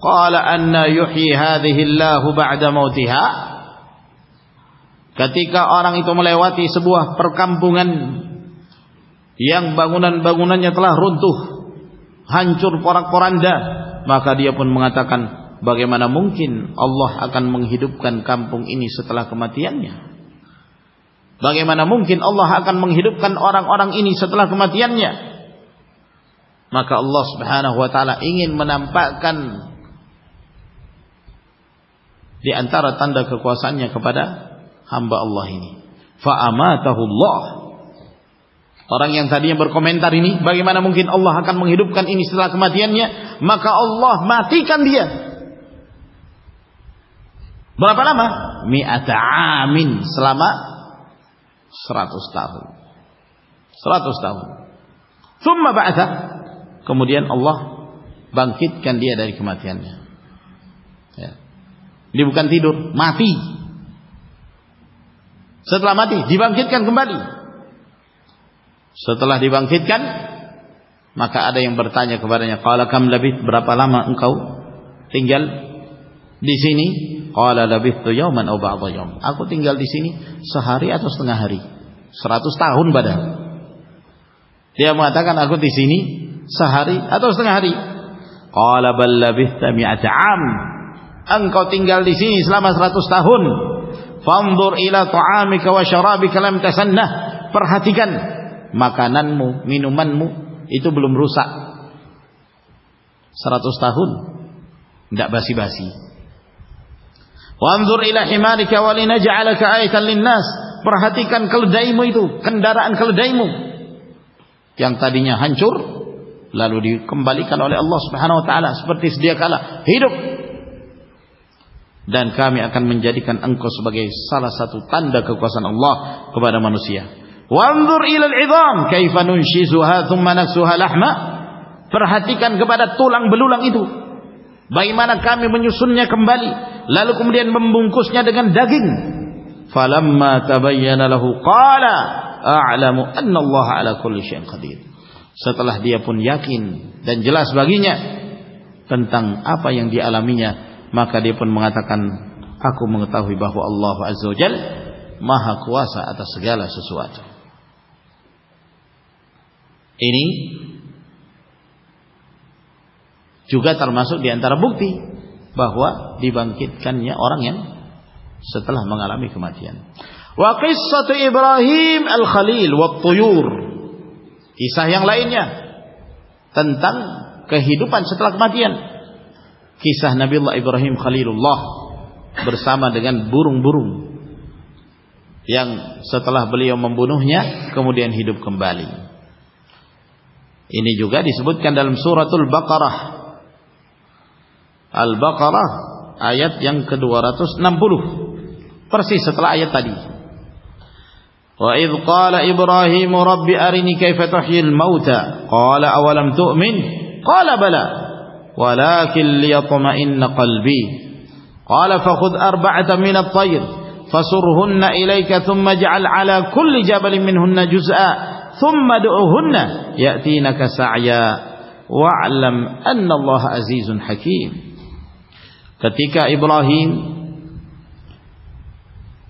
qala anna yuhyi hadhihi Allahu ba'da mautiha. Ketika orang itu melewati sebuah perkampungan yang bangunan-bangunannya telah runtuh, hancur porak-poranda, maka dia pun mengatakan, bagaimana mungkin Allah akan menghidupkan kampung ini setelah kematiannya? Bagaimana mungkin Allah akan menghidupkan orang-orang ini setelah kematiannya? Maka Allah Subhanahu wa taala ingin menampakkan di antara tanda kekuasaannya kepada hamba Allah ini. Fa amatahu Allah. Orang yang tadinya berkomentar ini, bagaimana mungkin Allah akan menghidupkan ini setelah kematiannya? Maka Allah matikan dia. Berapa lama? Mi'ata amin, selama 100 tahun. 100 tahun. Tsumma ba'atha, kemudian Allah bangkitkan dia dari kematiannya. Ya. Dia bukan tidur, mati. Setelah mati dibangkitkan kembali. Setelah dibangkitkan, maka ada yang bertanya kepadanya, qala kam labith, berapa lama engkau tinggal di sini? Qala labithtu yawman aw ba'dha yawm. Aku tinggal di sini sehari atau setengah hari. 100 tahun badan. Dia mengatakan aku di sini sehari atau setengah hari. Qala bal labithta mi'ata 'am. Engkau tinggal di sini selama 100 tahun. fanzur ila ta'amika wa syarabika lam tasannah. Perhatikan makananmu, minumanmu itu belum rusak 100 tahun, tidak basi-basi. Wanzur ila himarika wa linaj'alaka ayatan linnas. Perhatikan keledaimu itu, kendaraan keledaimu yang tadinya hancur lalu dikembalikan oleh Allah Subhanahu wa taala seperti sedia kala hidup. Dan kami akan menjadikan engkau sebagai salah satu tanda kekuasaan Allah kepada manusia. Wanzur ila al-'idham kaifa nunshizuha thumma naksuha lahma. Perhatikan kepada tulang belulang itu, bagaimana kami menyusunnya kembali lalu kemudian membungkusnya dengan daging. Falamma tabayyana lahu qala a'lamu anna Allah ala kulli syai'in qadir. Setelah dia pun yakin dan jelas baginya tentang apa yang dialaminya, maka dia pun mengatakan, aku mengetahui bahwa Allah Azza wa Jalla Maha kuasa atas segala sesuatu. Ini juga termasuk di antara bukti bahwa dibangkitkannya orang yang setelah mengalami kematian. Wa qissatu Ibrahim al-Khalil wa tuyur. Kisah yang lainnya tentang kehidupan setelah kematian. Kisah Nabiullah Ibrahim Khalilullah bersama dengan burung-burung yang setelah beliau membunuhnya kemudian hidup kembali. Ini juga disebutkan dalam suratul Baqarah. Al-Baqarah ayat yang ke-260, persis setelah ayat tadi. Wa idh qala Ibrahim rabbi arini kaifa tuhyil mauta qala awalam tu'min qala bala walakin liyatma'inna qalbi qala fakhudh arba'atan min at-tayr fasurhunna ilayka thumma ij'al 'ala kulli jabalin minhunna juz'a thumma du'uhunna ya'tinaka sa'ya wa'lam anna Allah azizun hakim. Ketika Ibrahim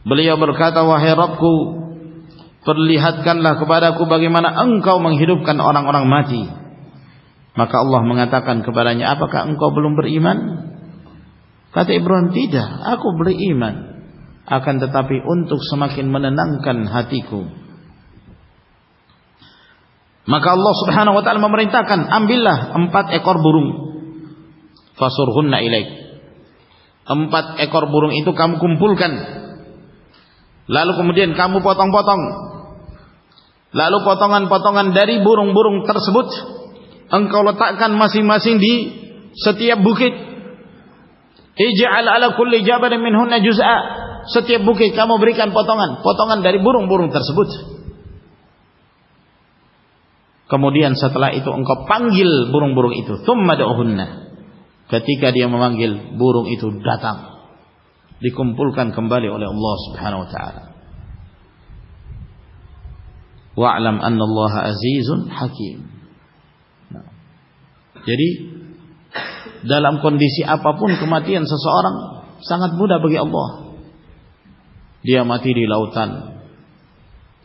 beliau berkata, wahai Rabbku, perlihatkanlah kepadaku bagaimana engkau menghidupkan orang-orang mati. Maka Allah mengatakan kepadanya, apakah engkau belum beriman? Kata Ibrahim, tidak, aku beriman, akan tetapi untuk semakin menenangkan hatiku. Maka Allah Subhanahu wa ta'ala memerintahkan, ambillah 4 ekor burung, fasurhunna ilaik. 4 ekor burung itu kamu kumpulkan, lalu kemudian kamu potong-potong, lalu potongan-potongan dari burung-burung tersebut engkau letakkan masing-masing di setiap bukit. Ij'al 'ala kulli jabalin minhunna juz'a. Setiap bukit kamu berikan potongan dari burung-burung tersebut. Kemudian setelah itu engkau panggil burung-burung itu, tsumma du'uhunna. Ketika dia memanggil, burung itu datang, dikumpulkan kembali oleh Allah Subhanahu wa ta'ala. Wa'lam anna Allah azizun hakim. Nah, jadi dalam kondisi apapun kematian seseorang sangat mudah bagi Allah. Dia mati di lautan,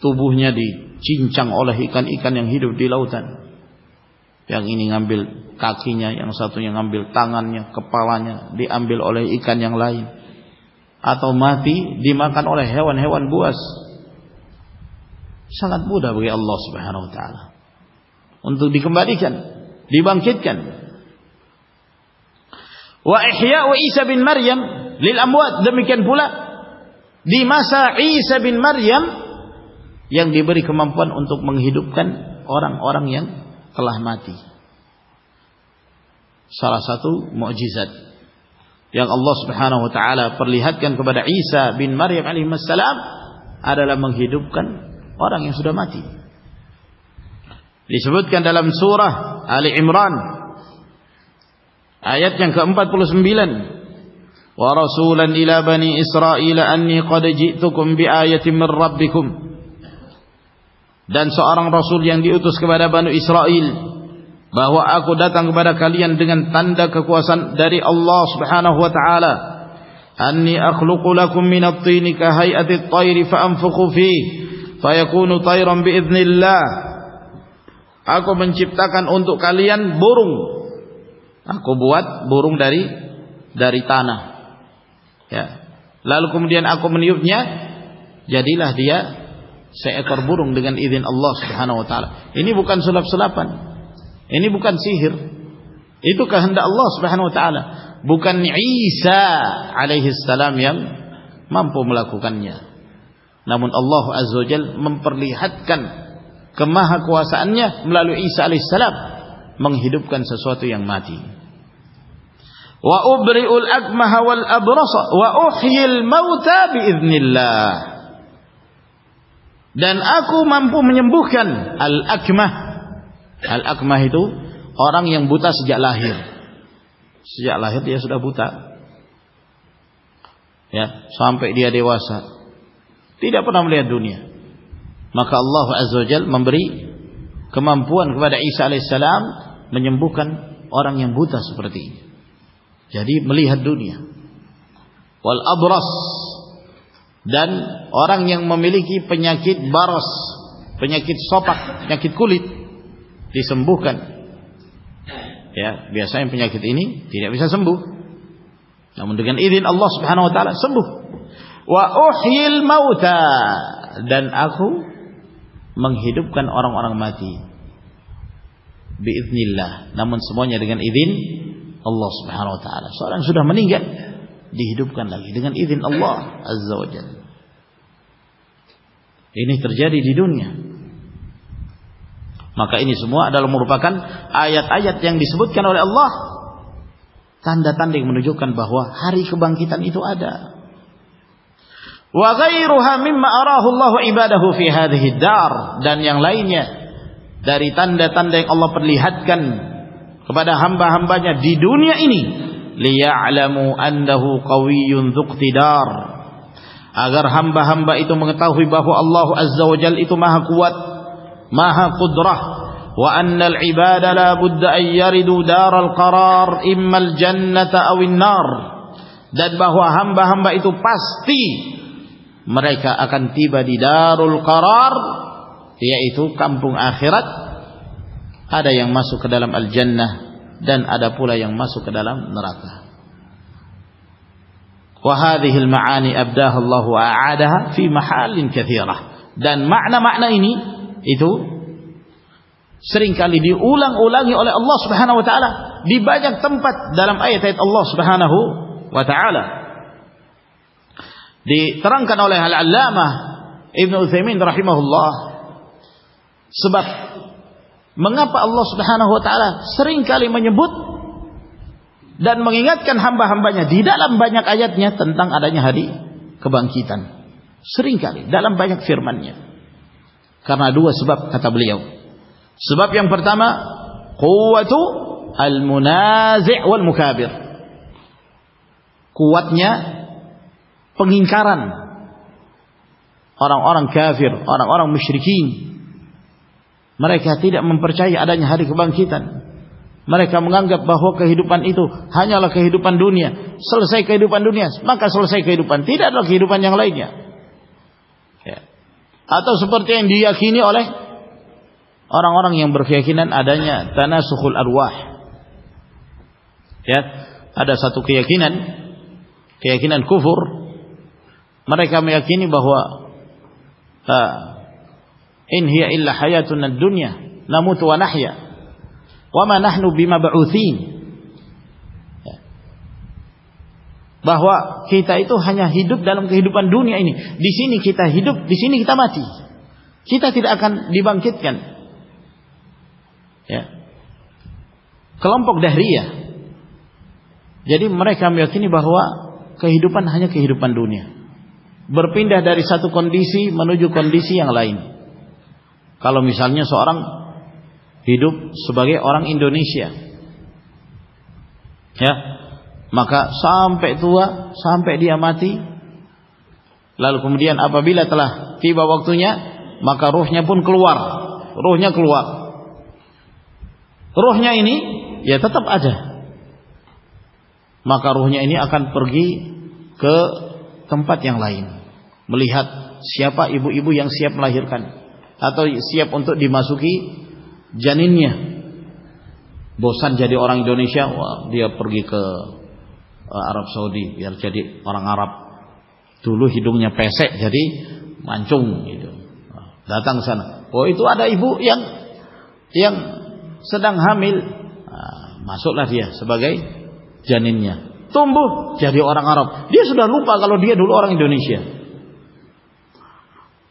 tubuhnya dicincang oleh ikan-ikan yang hidup di lautan. Yang ini ngambil kakinya, yang satunya ngambil tangannya, kepalanya diambil oleh ikan yang lain. Atau mati dimakan oleh hewan-hewan buas. Sangat mudah bagi Allah Subhanahu wa ta'ala untuk dikembalikan, dibangkitkan. Wa ihya'u Isa bin Maryam lil amwat. Demikian pula di masa Isa bin Maryam yang diberi kemampuan untuk menghidupkan orang-orang yang telah mati. Salah satu mukjizat yang Allah Subhanahu wa ta'ala perlihatkan kepada Isa bin Maryam alaihi salam adalah menghidupkan orang yang sudah mati. Disebutkan dalam surah Ali Imran ayat yang ke-49, wa rasulan ila bani Israil anni qad ji'tukum bi ayatin min rabbikum. Dan seorang rasul yang diutus kepada Bani Israel, bahwa aku datang kepada kalian dengan tanda kekuasaan dari Allah Subhanahu wa ta'ala. Anni akhluqu lakum minat tini ka hay'ati at-tayri fa anfukhu fihi fayakunu tayran bi idznillah. Aku menciptakan untuk kalian burung. Aku buat burung dari tanah. Ya. lalu kemudian aku meniupnya, jadilah dia seekor burung dengan izin Allah Subhanahu wa taala. Ini bukan sulap-sulapan. Ini bukan sihir. Itu kehendak Allah Subhanahu wa taala. Bukan Isa alaihi salam yang mampu melakukannya. Namun Allah Azza wa Jalla memperlihatkan kemahakuasaannya melalui Isa alaihi salam menghidupkan sesuatu yang mati. Wa ubri'ul akmaha wal abrasa wa uhyil mauta biiznillah. Dan aku mampu menyembuhkan al-akmah. Al-akmah itu orang yang buta sejak lahir. Sejak lahir dia sudah buta. Ya, sampai dia dewasa tidak pernah melihat dunia. Maka Allah Azza wa Jalla memberi kemampuan kepada Isa alaihissalam menyembuhkan orang yang buta seperti ini. Jadi melihat dunia. Wal abras, dan orang yang memiliki penyakit baras, penyakit sopak, penyakit kulit, disembuhkan. Ya, biasanya penyakit ini tidak bisa sembuh. Namun dengan izin Allah Subhanahu wa taala sembuh. Wa uhyil mauta, dan aku menghidupkan orang-orang mati. Biiznillah, namun semuanya dengan izin Allah Subhanahu wa taala. Seorang sudah meninggal dihidupkan lagi dengan izin Allah Azza wa Jalla. Ini terjadi di dunia. Maka ini semua adalah merupakan ayat-ayat yang disebutkan oleh Allah, tanda-tanda yang menunjukkan bahwa hari kebangkitan itu ada. Wa ghairuha mimma arahu Allah ibadahu fi hadhihi dar, dan yang lainnya dari tanda-tanda yang Allah perlihatkan kepada hamba-hambanya di dunia ini, liya'lamu annahu qawiyyun dzuqtidar, agar hamba-hamba itu mengetahui bahwa Allah Azza wa Jalla itu maha kuat, maha qudrah, wa annal ibada la budda an yaridu daral qarar immal jannata awin nar, dan bahwa hamba-hamba itu pasti mereka akan tiba di darul qarar, yaitu kampung akhirat. Ada yang masuk ke dalam al-jannah dan ada pula yang masuk ke dalam neraka. Wa hadhihi al-ma'ani abdaha Allah wa a'adaha fi mahalin katsirah, dan makna-makna ini itu seringkali diulang-ulangi oleh Allah Subhanahu wa taala di banyak tempat dalam ayat-ayat Allah Subhanahu wa taala. Diterangkan oleh Al-Allamah Ibnu Utsaimin rahimahullah, sebab mengapa Allah Subhanahu wa taala seringkali menyebut dan mengingatkan hamba-hambanya di dalam banyak ayatnya tentang adanya hari kebangkitan. Seringkali dalam banyak firman-Nya. Karena dua sebab, kata beliau. Sebab yang pertama, quwwatu al-munazi' wal mukabir. Kuatnya pengingkaran orang-orang kafir, orang-orang musyrikin. Mereka tidak mempercayai adanya hari kebangkitan. Mereka menganggap bahwa kehidupan itu hanyalah kehidupan dunia. Selesai kehidupan dunia, maka selesai kehidupan. Tidak ada kehidupan yang lainnya. Ya. Atau seperti yang diyakini oleh orang-orang yang berkeyakinan adanya tanasukhul arwah. Ya, ada satu keyakinan kufur. Mereka meyakini bahwa in hiya illa hayatuna dunya namutu wa nahya wa ma nahnu bimab'utsin, bahwa kita itu hanya hidup dalam kehidupan dunia ini. Di sini kita hidup, di sini kita mati. Kita tidak akan dibangkitkan. Ya. Kelompok Dahriyah. Jadi mereka meyakini bahwa kehidupan hanya kehidupan dunia. Berpindah dari satu kondisi menuju kondisi yang lain. Kalau misalnya seorang hidup sebagai orang Indonesia, ya, maka sampai tua, sampai dia mati, lalu kemudian apabila telah tiba waktunya, maka ruhnya pun keluar. Ruhnya ini ya tetap ada. Maka ruhnya ini akan pergi ke tempat yang lain, melihat siapa ibu-ibu yang siap melahirkan atau siap untuk dimasuki janinnya. Bosan jadi orang Indonesia, wah, dia pergi ke Arab Saudi biar jadi orang Arab. Dulu hidungnya pesek jadi mancung gitu. Datang sana. Oh, itu ada ibu yang sedang hamil. Nah, masuklah dia sebagai janinnya. Tumbuh jadi orang Arab. Dia sudah lupa kalau dia dulu orang Indonesia.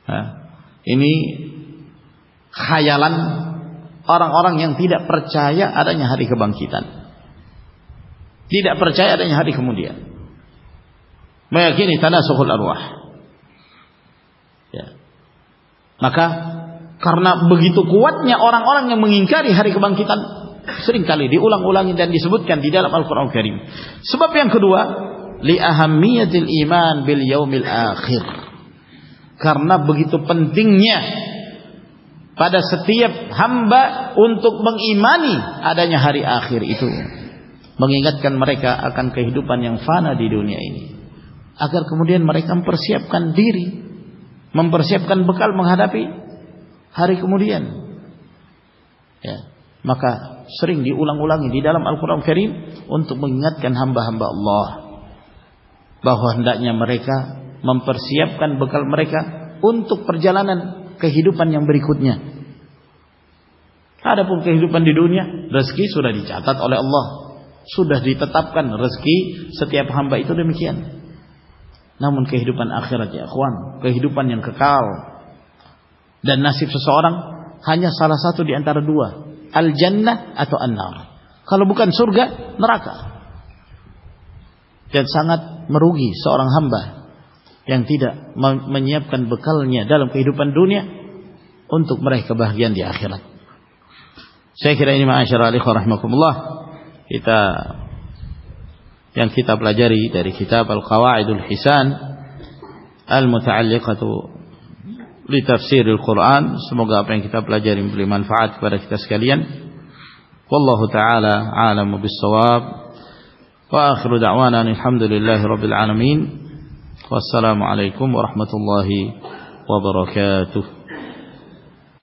Nah, ini khayalan orang-orang yang tidak percaya adanya hari kebangkitan. Tidak percaya adanya hari kemudian. Meyakini tanasukhul arwah. Ya. Maka karena begitu kuatnya orang-orang yang mengingkari hari kebangkitan, seringkali diulang-ulangi dan disebutkan di dalam Al-Qur'an Karim. Sebab yang kedua, li ahammiyatil iman bil yaumil akhir. Karena begitu pentingnya pada setiap hamba untuk mengimani adanya hari akhir itu, mengingatkan mereka akan kehidupan yang fana di dunia ini, agar kemudian mereka mempersiapkan diri, mempersiapkan bekal menghadapi hari kemudian. Ya, maka sering diulang-ulangi di dalam Al-Qur'an Karim untuk mengingatkan hamba-hamba Allah bahwa hendaknya mereka mempersiapkan bekal mereka untuk perjalanan kehidupan yang berikutnya. Adapun kehidupan di dunia, rezeki sudah dicatat oleh Allah, sudah ditetapkan rezeki setiap hamba itu demikian. Namun kehidupan akhirat ya ikhwan, kehidupan yang kekal, dan nasib seseorang hanya salah satu di antara dua, al-jannah atau an-nar. Kalau bukan surga, neraka. Dan sangat merugi seorang hamba yang tidak menyiapkan bekalnya dalam kehidupan dunia untuk meraih kebahagiaan di akhirat. Saya kira ini ma'asyarul ikhwah rahimakumullah, yang kita pelajari dari kitab Al-Qawaidul Hisan Al-Muta'alliqatu li Tafsiril Quran. Semoga apa yang kita pelajari memberi manfaat kepada kita sekalian. Wallahu ta'ala a'lamu bis-shawab. Wa akhiru da'wana alhamdulillahi rabbil alamin. Wassalamu alaikum warahmatullahi wabarakatuh.